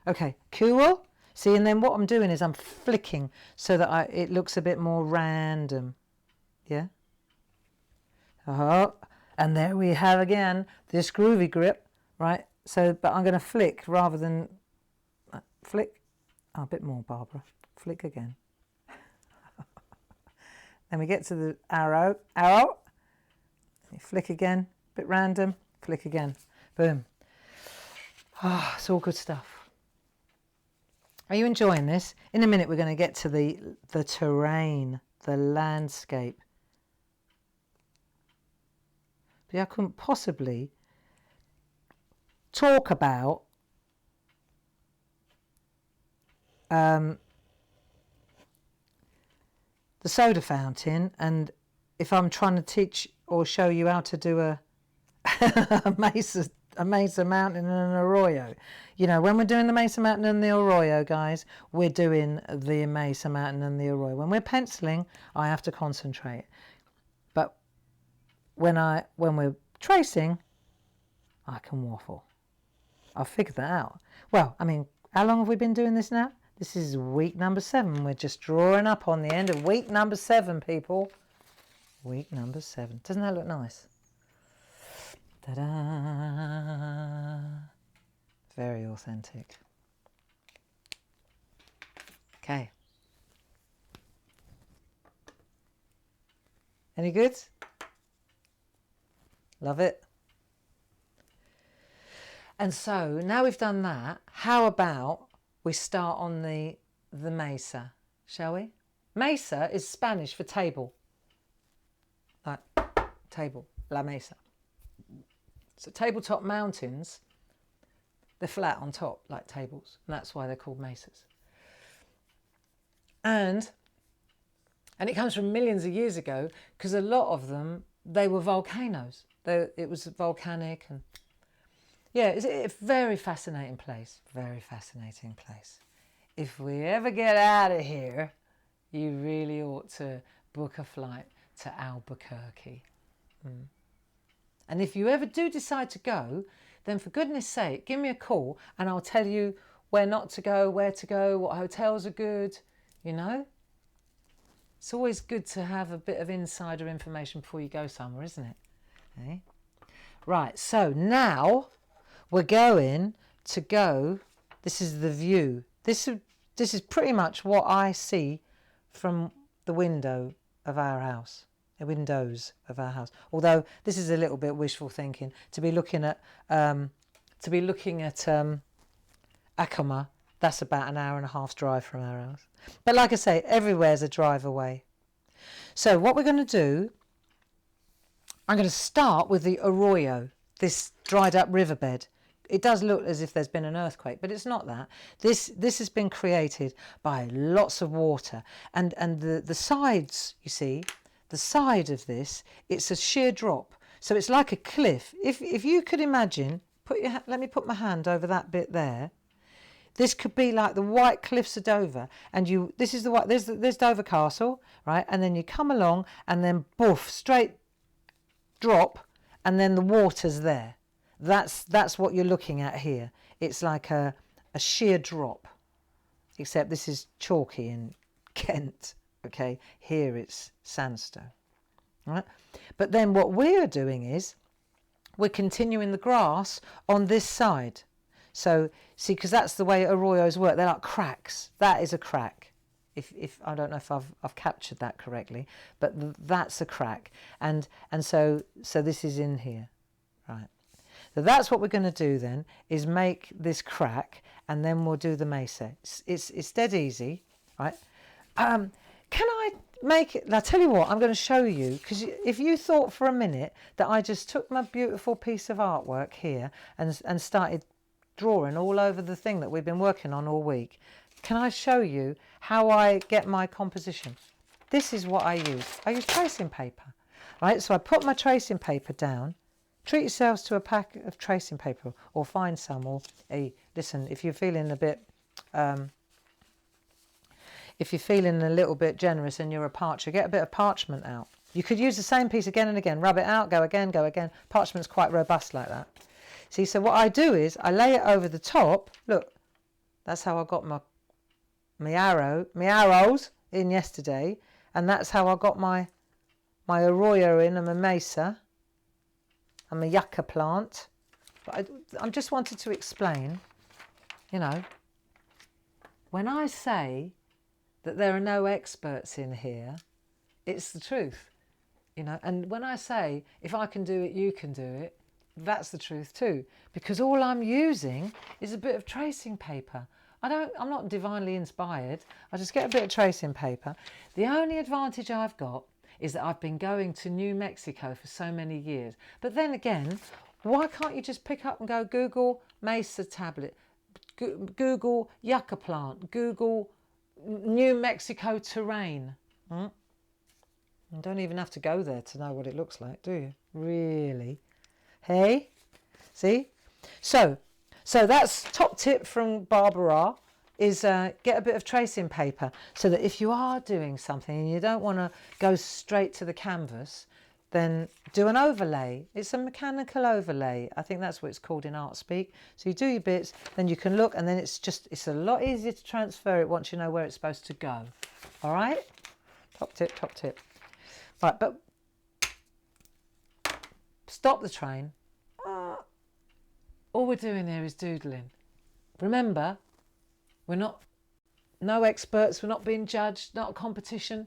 Okay, cool. See, and then what I'm doing is I'm flicking so that it looks a bit more random. Yeah? Oh, and there we have again this groovy grip, right? So, but I'm going to flick rather than flick. Oh, a bit more, Barbara. Flick again. Then we get to the arrow. You flick again, a bit random. Flick again. Boom. Ah, it's all good stuff. Are you enjoying this? In a minute we're going to get to the terrain, the landscape. But I couldn't possibly talk about the soda fountain, and if I'm trying to teach or show you how to do a mesa mountain and an arroyo. You know, when we're doing the mesa mountain and the arroyo, guys, we're doing the mesa mountain and the arroyo. When we're penciling, I have to concentrate. But when we're tracing, I can waffle. I've figured that out. Well, I mean, how long have we been doing this now? This is week number 7. We're just drawing up on the end of week number 7, people. Week number 7. Doesn't that look nice? Ta-da! Very authentic. Okay. Any good? Love it. And so now we've done that, how about we start on the mesa, shall we? Mesa is Spanish for table. Like table, la mesa. So tabletop mountains, they're flat on top like tables, and that's why they're called mesas. And it comes from millions of years ago, because a lot of them, they were volcanoes. It was volcanic, and yeah, it's a very fascinating place. Very fascinating place. If we ever get out of here, you really ought to book a flight to Albuquerque. And if you ever do decide to go, then for goodness sake, give me a call and I'll tell you where not to go, where to go, what hotels are good, you know. It's always good to have a bit of insider information before you go somewhere, isn't it? Okay. Right, so now we're going to go, this is the view. This is pretty much what I see from the window of our house. The windows of our house. Although this is a little bit wishful thinking, to be looking at Acoma, that's about an hour and a half's drive from our house. But like I say, everywhere's a drive away. So what we're going to do, I'm going to start with the arroyo, this dried up riverbed. It does look as if there's been an earthquake, but it's not that. This has been created by lots of water, and the sides, you see, the side of this, it's a sheer drop. So it's like a cliff. If you could imagine, let me put my hand over that bit there. This could be like the White Cliffs of Dover, and there's Dover Castle, right? And then you come along, and then boof, straight drop, and then the water's there. That's what you're looking at here. It's like a sheer drop, except this is chalky in Kent. Okay, here it's sandstone, right? But then what we're doing is we're continuing the grass on this side. So see, because that's the way arroyos work. They're like cracks. That is a crack. If I don't know if I've captured that correctly, but that's a crack. And so this is in here, right? So that's what we're going to do then, is make this crack, and then we'll do the mesa. It's dead easy, right? Can I make it? I'll tell you what, I'm going to show you, because if you thought for a minute that I just took my beautiful piece of artwork here and started drawing all over the thing that we've been working on all week, can I show you how I get my composition? This is what I use. I use tracing paper, right? So I put my tracing paper down. Treat yourselves to a pack of tracing paper, or find some, or listen, if you're feeling a bit if you're feeling a little bit generous and you're a parcher, get a bit of parchment out. You could use the same piece again and again, rub it out, go again, go again. Parchment's quite robust like that. See, so what I do is I lay it over the top. Look, that's how I got my arrows in yesterday, and that's how I got my arroyo in, and my mesa and my yucca plant. But I just wanted to explain, you know, when I say that there are no experts in here, it's the truth, you know. And when I say, if I can do it, you can do it, That's the truth too, because all I'm using is a bit of tracing paper. I'm not divinely inspired. I just get a bit of tracing paper. The only advantage I've got is that I've been going to New Mexico for so many years. But then again, why can't you just pick up and go Google Mesa tablet, Google yucca plant, Google New Mexico terrain? You don't even have to go there to know what it looks like, do you? Really? Hey? See? So that's top tip from Barbara is get a bit of tracing paper so that if you are doing something and you don't want to go straight to the canvas, then do an overlay. It's a mechanical overlay. I think that's what it's called in art speak. So you do your bits, then you can look, and then it's a lot easier to transfer it once you know where it's supposed to go. All right? Top tip, top tip. Right, but stop the train. All we're doing here is doodling. Remember, we're not no experts, we're not being judged, not a competition.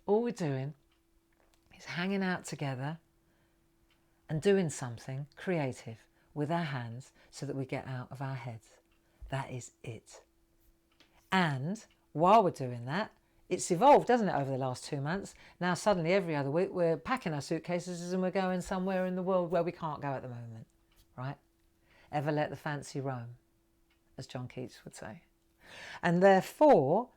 All we're doing is hanging out together and doing something creative with our hands so that we get out of our heads. That is it. And while we're doing that, it's evolved, doesn't it, over the last 2 months? Now suddenly every other week we're packing our suitcases and we're going somewhere in the world where we can't go at the moment, right? Ever let the fancy roam, as John Keats would say. And therefore,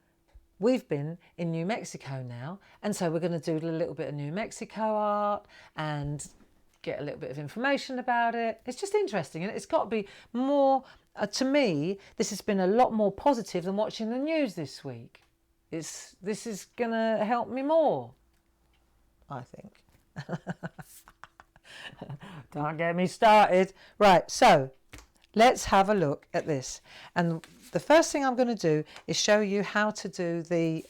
we've been in New Mexico now, and so we're going to do a little bit of New Mexico art and get a little bit of information about it. It's just interesting, and it's got to be more, to me, this has been a lot more positive than watching the news this week. This is going to help me more, I think. Don't get me started. Right, so let's have a look at this. And the first thing I'm going to do is show you how to do the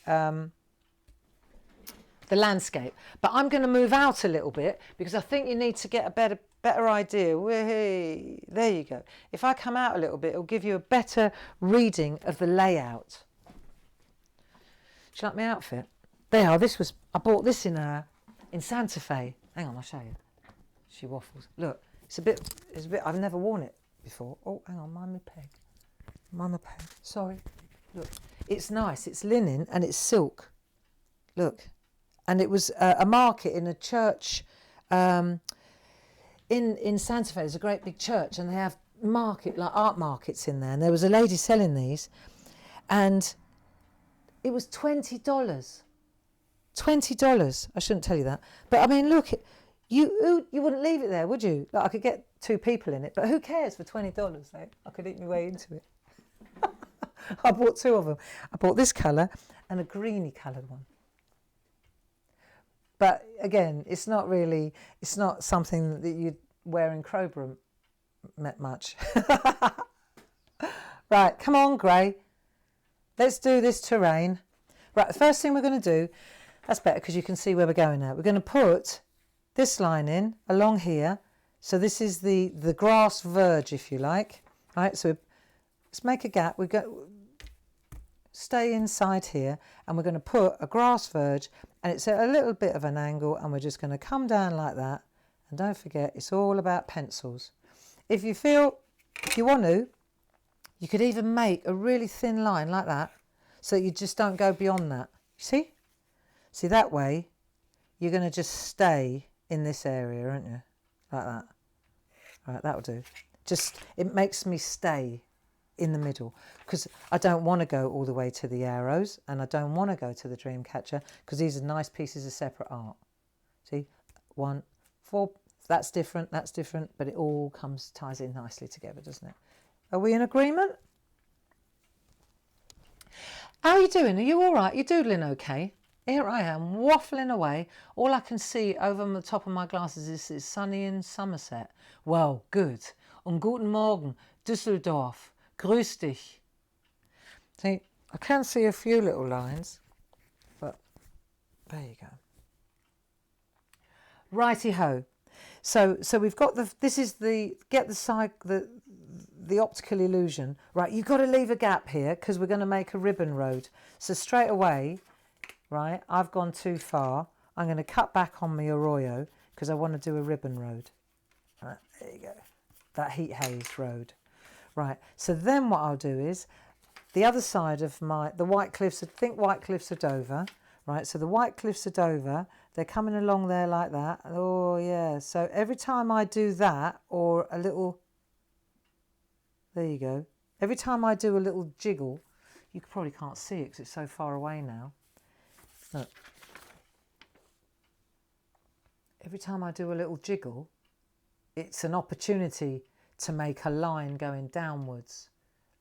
landscape. But I'm going to move out a little bit because I think you need to get a better idea. Whee! There you go. If I come out a little bit, it'll give you a better reading of the layout. Do you like my outfit? There, I bought this in Santa Fe. Hang on, I'll show you. She waffles. Look, it's a bit, I've never worn it before. Oh, hang on, mind me peg. Sorry. Look, it's nice. It's linen and it's silk. Look. And it was a market in a church in Santa Fe. There's a great big church and they have art markets in there. And there was a lady selling these and it was $20. $20. I shouldn't tell you that. But I mean, look, you wouldn't leave it there, would you? Like I could get 2 people in it, but who cares for $20? Eh? I could eat my way into it. I bought 2 of them. I bought this colour and a greeny coloured one. But again, it's not something that you'd wear in Crowborough much. Right, come on, Gray. Let's do this terrain. Right, the first thing we're going to do, that's better because you can see where we're going now. We're going to put this line in along here. So this is the grass verge, if you like. Right, so let's make a gap. Stay inside here and we're going to put a grass verge and it's at a little bit of an angle and we're just going to come down like that. And don't forget, it's all about pencils. If you want to, you could even make a really thin line like that so that you just don't go beyond that. You see? See, that way you're going to just stay in this area, aren't you? Like that. Right, that'll do. It makes me stay in the middle because I don't want to go all the way to the arrows and I don't want to go to the Dreamcatcher because these are nice pieces of separate art. See? 1, 4, that's different, but it all ties in nicely together, doesn't it? Are we in agreement? How are you doing? Are you all right? You're doodling okay? Here I am, waffling away. All I can see over the top of my glasses is sunny in Somerset. Well, good. Und guten Morgen, Düsseldorf. Grüß dich. See, I can see a few little lines, but there you go. Righty-ho. So we've got the optical illusion. Right, you've got to leave a gap here because we're going to make a ribbon road. So straight away, right, I've gone too far. I'm going to cut back on my Arroyo because I want to do a ribbon road. Right, there you go. That heat haze road. Right, so then what I'll do is the other side of the White Cliffs, think White Cliffs of Dover, right? So the White Cliffs of Dover, they're coming along there like that. Oh yeah, so every time I do that, or a little, there you go. Every time I do a little jiggle, you probably can't see it because it's so far away now. Look. Every time I do a little jiggle, it's an opportunity to make a line going downwards,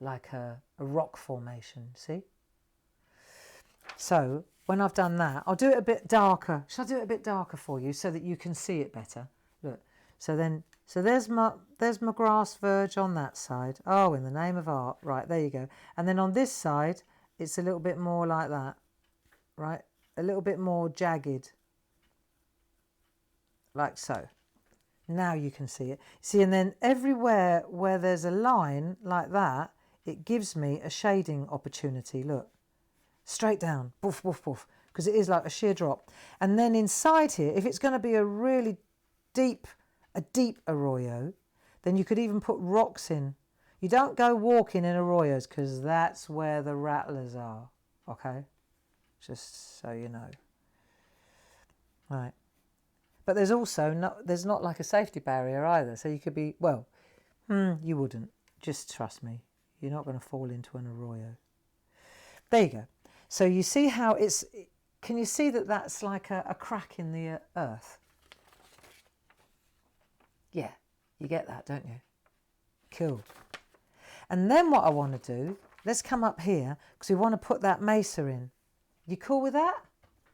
like a rock formation, see? So when I've done that, I'll do it a bit darker. Shall I do it a bit darker for you so that you can see it better? Look, so there's my grass verge on that side. Oh, in the name of art. Right, there you go. And then on this side, it's a little bit more like that, right? A little bit more jagged, like so. Now you can see it. See, and then everywhere where there's a line like that, it gives me a shading opportunity. Look, straight down, boof, boof, boof, because it is like a sheer drop. And then inside here, if it's going to be a really deep arroyo, then you could even put rocks in. You don't go walking in arroyos because that's where the rattlers are, okay? Just so you know. Right. But there's also not like a safety barrier either. So you could be, well, you wouldn't. Just trust me. You're not going to fall into an arroyo. There you go. So you see how it's, can you see that that's like a crack in the earth? Yeah, you get that, don't you? Cool. And then what I want to do, let's come up here because we want to put that mesa in. You cool with that?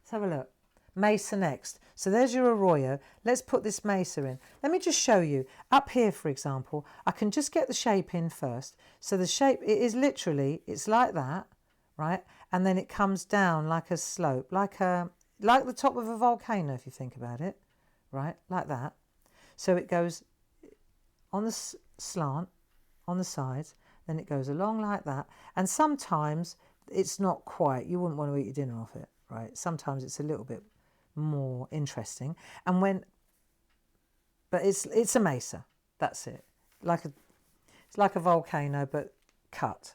Let's have a look. Mesa next. So there's your arroyo. Let's put this mesa in. Let me just show you. Up here, for example, I can just get the shape in first. So the shape, it is literally, it's like that, right? And then it comes down like a slope, like the top of a volcano, if you think about it, right? Like that. So it goes on the slant, on the sides, then it goes along like that. And sometimes it's not quite, you wouldn't want to eat your dinner off it, right? Sometimes it's a little bit more interesting. And but it's a mesa, that's it. It's like a volcano, but cut.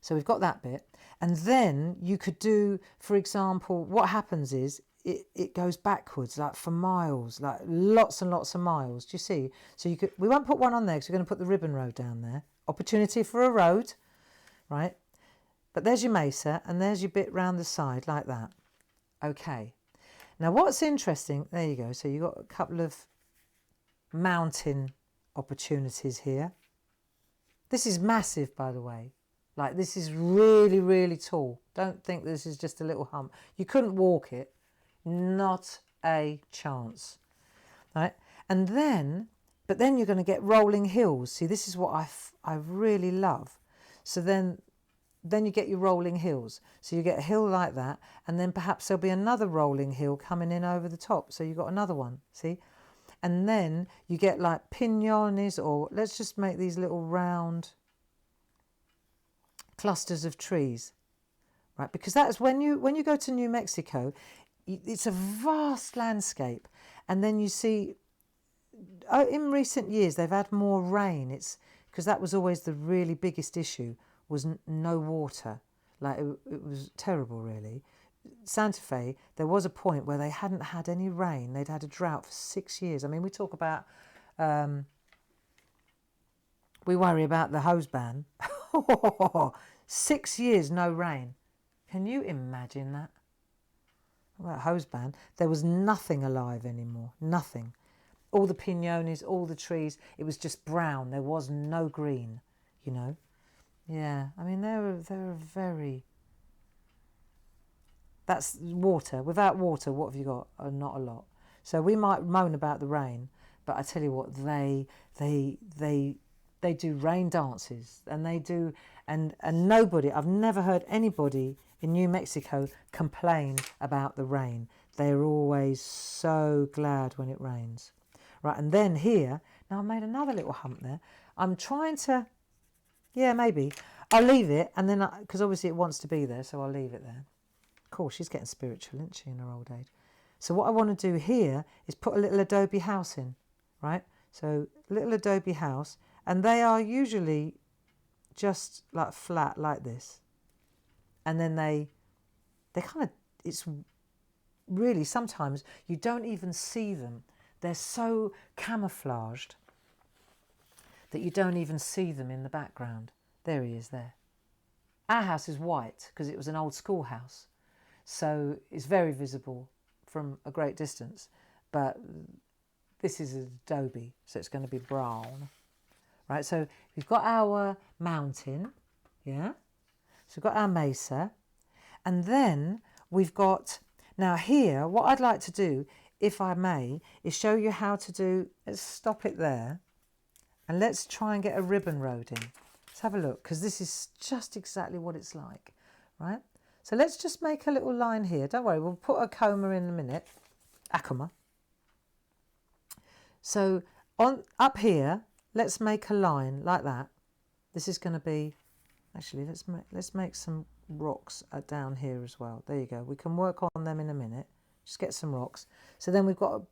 So we've got that bit. And then you could do, for example, what happens is it goes backwards, like for miles, like lots and lots of miles. Do you see? So we won't put one on there because we're going to put the ribbon road down there. Opportunity for a road, right? But there's your mesa and there's your bit round the side like that. Okay. Now what's interesting, there you go. So you've got a couple of mountain opportunities here. This is massive, by the way. Like this is really, really tall. Don't think this is just a little hump. You couldn't walk it. Not a chance. Right? And then, but then you're going to get rolling hills. See, this is what I really love. So then you get your rolling hills. So you get a hill like that, and then perhaps there'll be another rolling hill coming in over the top. So you've got another one, see? And then you get like piñones, or let's just make these little round clusters of trees, right? Because that is when you go to New Mexico, it's a vast landscape. And then you see, in recent years, they've had more rain. It's because that was always the really biggest issue, was no water. Like it was terrible, really. Santa Fe, there was a point where they hadn't had any rain. They'd had a drought for 6 years. I mean, we talk about, we worry about the hose ban. 6 years, no rain. Can you imagine that? Well, hose ban. There was nothing alive anymore. Nothing. All the piñones, all the trees, it was just brown. There was no green, you know. Yeah, I mean, they're very... That's water. Without water, what have you got? Not a lot. So we might moan about the rain, but I tell you what, they do rain dances, and they do, and nobody, I've never heard anybody in New Mexico complain about the rain. They're always so glad when it rains. Right, and then here, now I made another little hump there. I'm trying to, yeah, maybe. I'll leave it, and then, because obviously it wants to be there, so I'll leave it there. Of course, she's getting spiritual, isn't she, in her old age? So what I want to do here is put a little adobe house in, right? So little adobe house, and they are usually just like flat like this. And then they kind of, it's really, sometimes you don't even see them. They're so camouflaged that you don't even see them in the background. There he is there. Our house is white because it was an old schoolhouse. So it's very visible from a great distance. But this is adobe, so it's going to be brown. Right, so we've got our mountain, yeah? So we've got our mesa. And then we've got, now here, what I'd like to do, if I may, is show you how to do, let's stop it there. And let's try and get a ribbon road in. Let's have a look, because this is just exactly what it's like, right? So let's just make a little line here. Don't worry, we'll put a comma in a minute. A comma. So up here, let's make a line like that. This is going to be, actually, let's make some rocks down here as well. There you go. We can work on them in a minute. Just get some rocks. So then we've got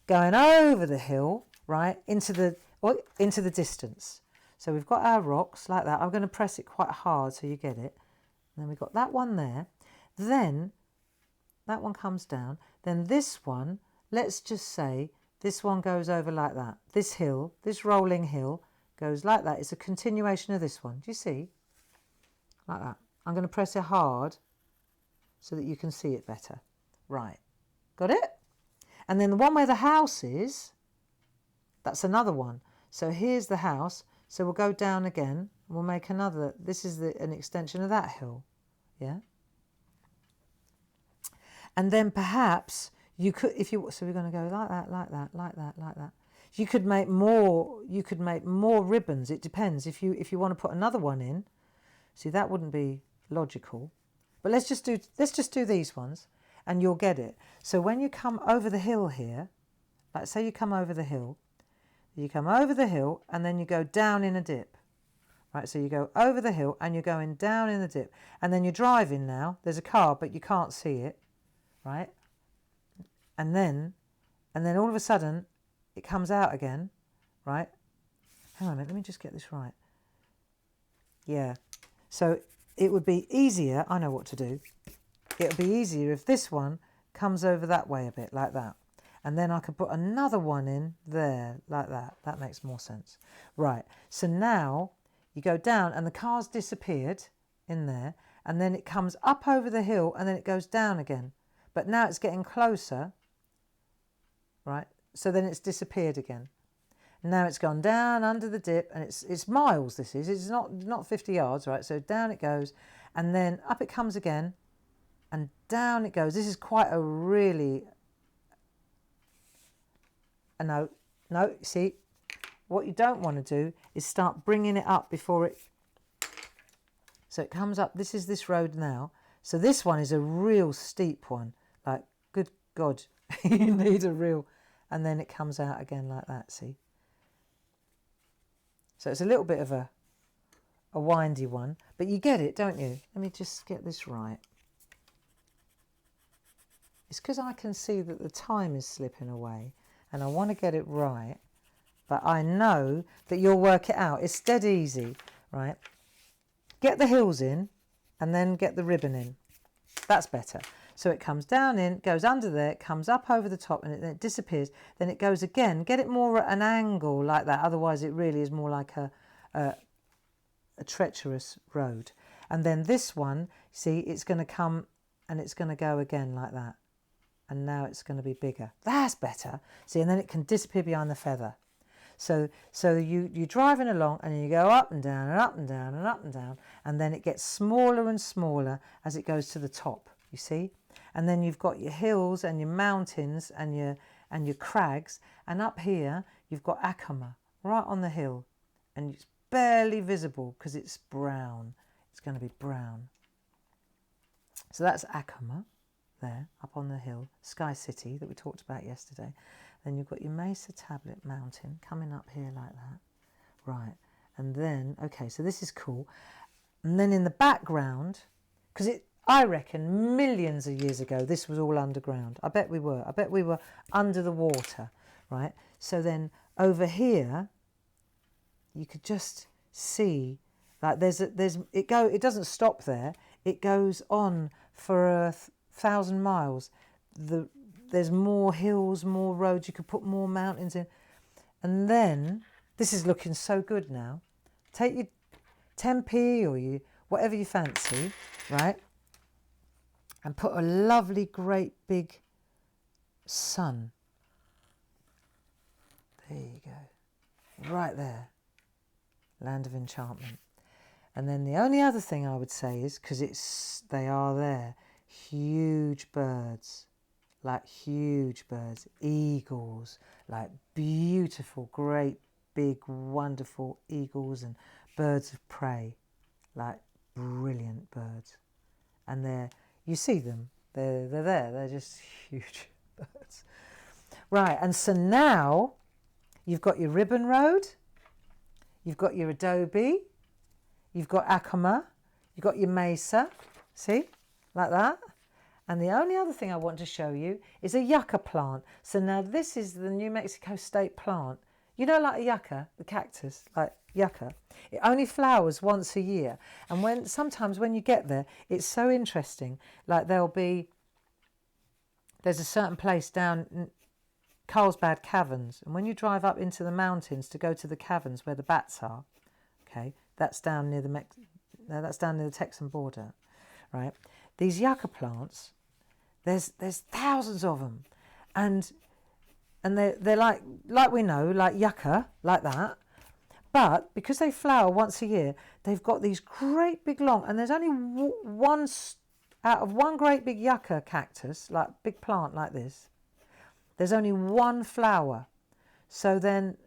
going over the hill, right, into the distance. So we've got our rocks like that. I'm going to press it quite hard so you get it. And then we've got that one there. Then that one comes down. Then this one, let's just say this one goes over like that. This hill, this rolling hill goes like that. It's a continuation of this one. Do you see? Like that. I'm going to press it hard so that you can see it better. Right. Got it? And then the one where the house is, that's another one. So here's the house. So we'll go down again. We'll make another. This is an extension of that hill. Yeah. And then perhaps you could, if you, so we're going to go like that, like that, like that, like that. You could make more. You could make more ribbons. It depends. If you want to put another one in, see, that wouldn't be logical. But let's just do these ones, and you'll get it. So when you come over the hill here, like say you come over the hill, and then you go down in a dip. Right, so you go over the hill and you're going down in the dip, and then you're driving now. There's a car, but you can't see it, right? And then all of a sudden, it comes out again, right? Hang on a minute, let me just get this right. Yeah, so it would be easier, I know what to do. It would be easier if this one comes over that way a bit, like that. And then I could put another one in there, like that. That makes more sense. Right, so now you go down and the car's disappeared in there, and then it comes up over the hill and then it goes down again. But now it's getting closer, right? So then it's disappeared again. Now it's gone down under the dip, and it's miles, this is. It's not 50 yards, right? So down it goes, and then up it comes again, and down it goes. This is quite a really... No, see, what you don't want to do is start bringing it up before it... So it comes up, this is this road now. So this one is a real steep one. Like, good God, you need a real... And then it comes out again like that, see? So it's a little bit of a windy one, but you get it, don't you? Let me just get this right. It's because I can see that the time is slipping away and I want to get it right, but I know that you'll work it out. It's dead easy, right? Get the hills in and then get the ribbon in. That's better. So it comes down in, goes under there, it comes up over the top, and then it disappears. Then it goes again. Get it more at an angle like that. Otherwise, it really is more like a treacherous road. And then this one, see, it's going to come and it's going to go again like that. And now it's going to be bigger. That's better. See, and then it can disappear behind the feather. So you're driving along and you go up and down and up and down and up and down, and then it gets smaller and smaller as it goes to the top, you see? And then you've got your hills and your mountains and your crags, and up here you've got Acoma right on the hill, and it's barely visible because it's brown. It's going to be brown. So that's Acoma there up on the hill, Sky City that we talked about yesterday. Then you've got your Mesa Tablet Mountain coming up here like that. Right, and then, okay, so this is cool. And then in the background, because I reckon millions of years ago, this was all underground. I bet we were. I bet we were under the water, right? So then over here, you could just see, like it doesn't stop there. It goes on for 1,000 miles. There's more hills, more roads. You could put more mountains in. And then, this is looking so good now. Take your 10p or you whatever you fancy, right? And put a lovely, great big sun. There you go. Right there. Land of enchantment. And then the only other thing I would say is, because they are there, huge birds. Like huge birds. Eagles. Like beautiful, great, big, wonderful eagles and birds of prey. Like brilliant birds. And you see them. They're there. They're just huge birds. Right, and so now you've got your ribbon road, you've got your adobe, you've got Acoma, you've got your mesa, see, like that. And the only other thing I want to show you is a yucca plant. So now this is the New Mexico state plant. You know, like a yucca, the cactus, like yucca. It only flowers once a year. And sometimes when you get there, it's so interesting. Like there's a certain place down in Carlsbad Caverns. And when you drive up into the mountains to go to the caverns where the bats are, okay, that's down near the Texan border, right? These yucca plants, there's thousands of them, and they're like we know, like yucca, like that. But because they flower once a year, they've got these great big long, and there's only one out of one great big yucca cactus, like big plant like this. There's only one flower. So then,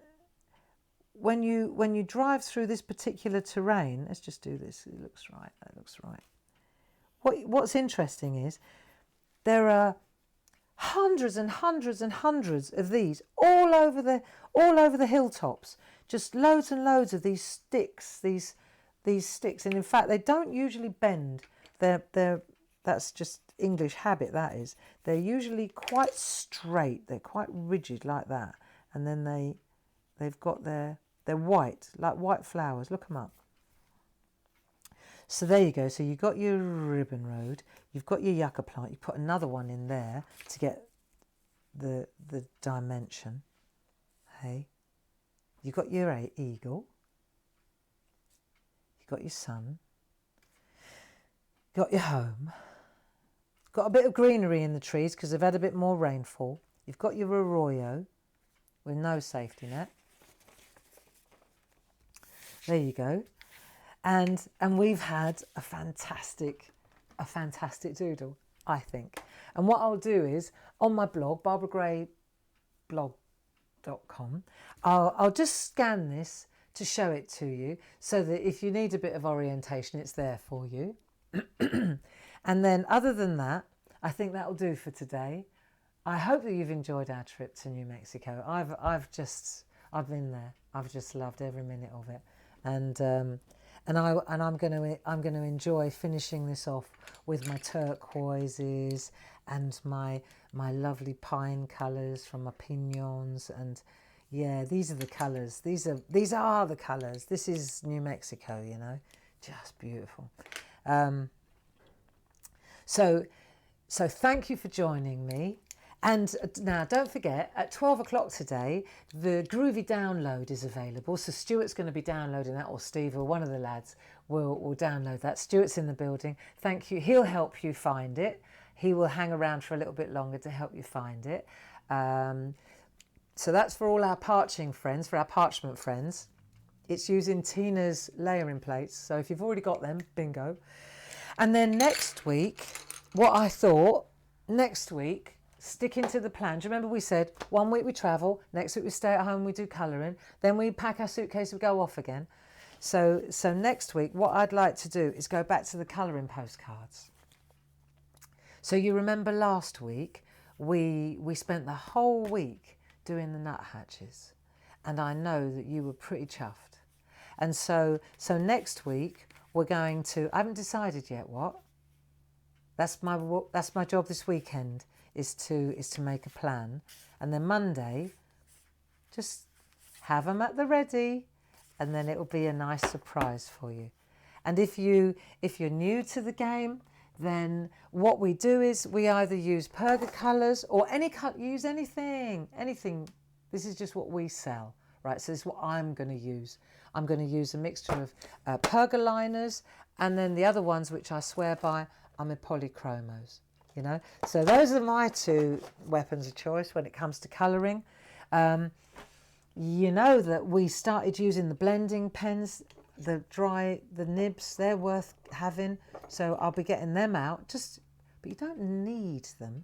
when you drive through this particular terrain, let's just do this. It looks right. That looks right. What's interesting is there are hundreds and hundreds and hundreds of these all over the hilltops. Just loads and loads of these sticks, these sticks, and in fact they don't usually bend. That's just English habit. That is, they're usually quite straight. They're quite rigid like that, and then they've got they're white, like white flowers. Look them up. So there you go. So you've got your ribbon road, you've got your yucca plant. You put another one in there to get the dimension. Hey, you've got your eagle, you've got your sun, you've got your home, got a bit of greenery in the trees because they've had a bit more rainfall. You've got your arroyo with no safety net. There you go. And we've had a fantastic doodle, I think. And what I'll do is, on my blog, barbaragrayblog.com, I'll just scan this to show it to you so that if you need a bit of orientation, it's there for you. And then other than that, I think that'll do for today. I hope that you've enjoyed our trip to New Mexico. I've been there. I've just loved every minute of it. And I'm going to enjoy finishing this off with my turquoises and my lovely pine colours from my piñons. And yeah, these are the colours. These are the colours. This is New Mexico, you know, just beautiful. So thank you for joining me. And now, don't forget, at 12 o'clock today, the Groovy download is available. So Stuart's going to be downloading that, or Steve, or one of the lads will download that. Stuart's in the building. Thank you. He'll help you find it. He will hang around for a little bit longer to help you find it. So that's for all our parchment friends. It's using Tina's layering plates. So if you've already got them, bingo. And then next week, what I thought, sticking to the plan. Do you remember we said 1 week we travel, next week we stay at home, we do colouring, then we pack our suitcase, we go off again. So next week, what I'd like to do is go back to the colouring postcards. So you remember last week, we spent the whole week doing the nuthatches, and I know that you were pretty chuffed. And so next week, we're going to, I haven't decided yet what, That's my job this weekend, is to make a plan, and then Monday, just have them at the ready, and then it will be a nice surprise for you. And if you're new to the game, then what we do is we either use Perga colours or use anything. This is just what we sell, right? So this is what I'm going to use. I'm going to use a mixture of Perga liners, and then the other ones, which I swear by, are my polychromos, you know. So those are my two weapons of choice when it comes to colouring. You know that we started using the blending pens, the nibs, they're worth having. So I'll be getting them out, but you don't need them.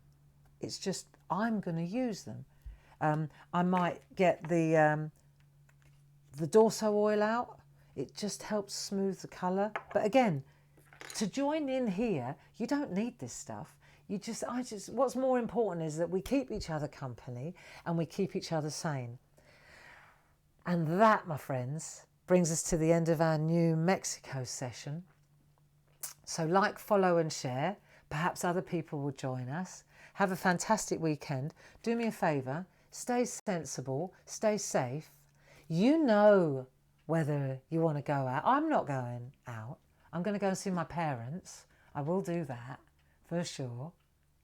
It's just, I'm going to use them. I might get the Dorso oil out. It just helps smooth the colour. But again, to join in here, you don't need this stuff. What's more important is that we keep each other company and we keep each other sane. And that, my friends, brings us to the end of our New Mexico session. So like, follow and share. Perhaps other people will join us. Have a fantastic weekend. Do me a favour, stay sensible, stay safe. You know whether you want to go out. I'm not going out. I'm going to go and see my parents. I will do that for sure,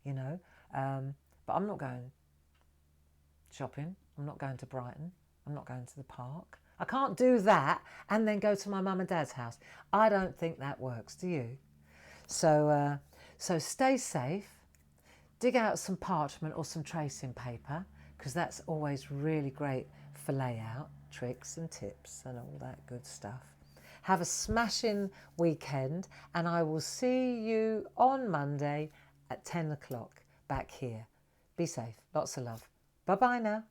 you know. But I'm not going shopping. I'm not going to Brighton. I'm not going to the park. I can't do that and then go to my mum and dad's house. I don't think that works, do you? So stay safe. Dig out some parchment or some tracing paper, because that's always really great for layout, tricks and tips and all that good stuff. Have a smashing weekend, and I will see you on Monday at 10 o'clock back here. Be safe. Lots of love. Bye-bye now.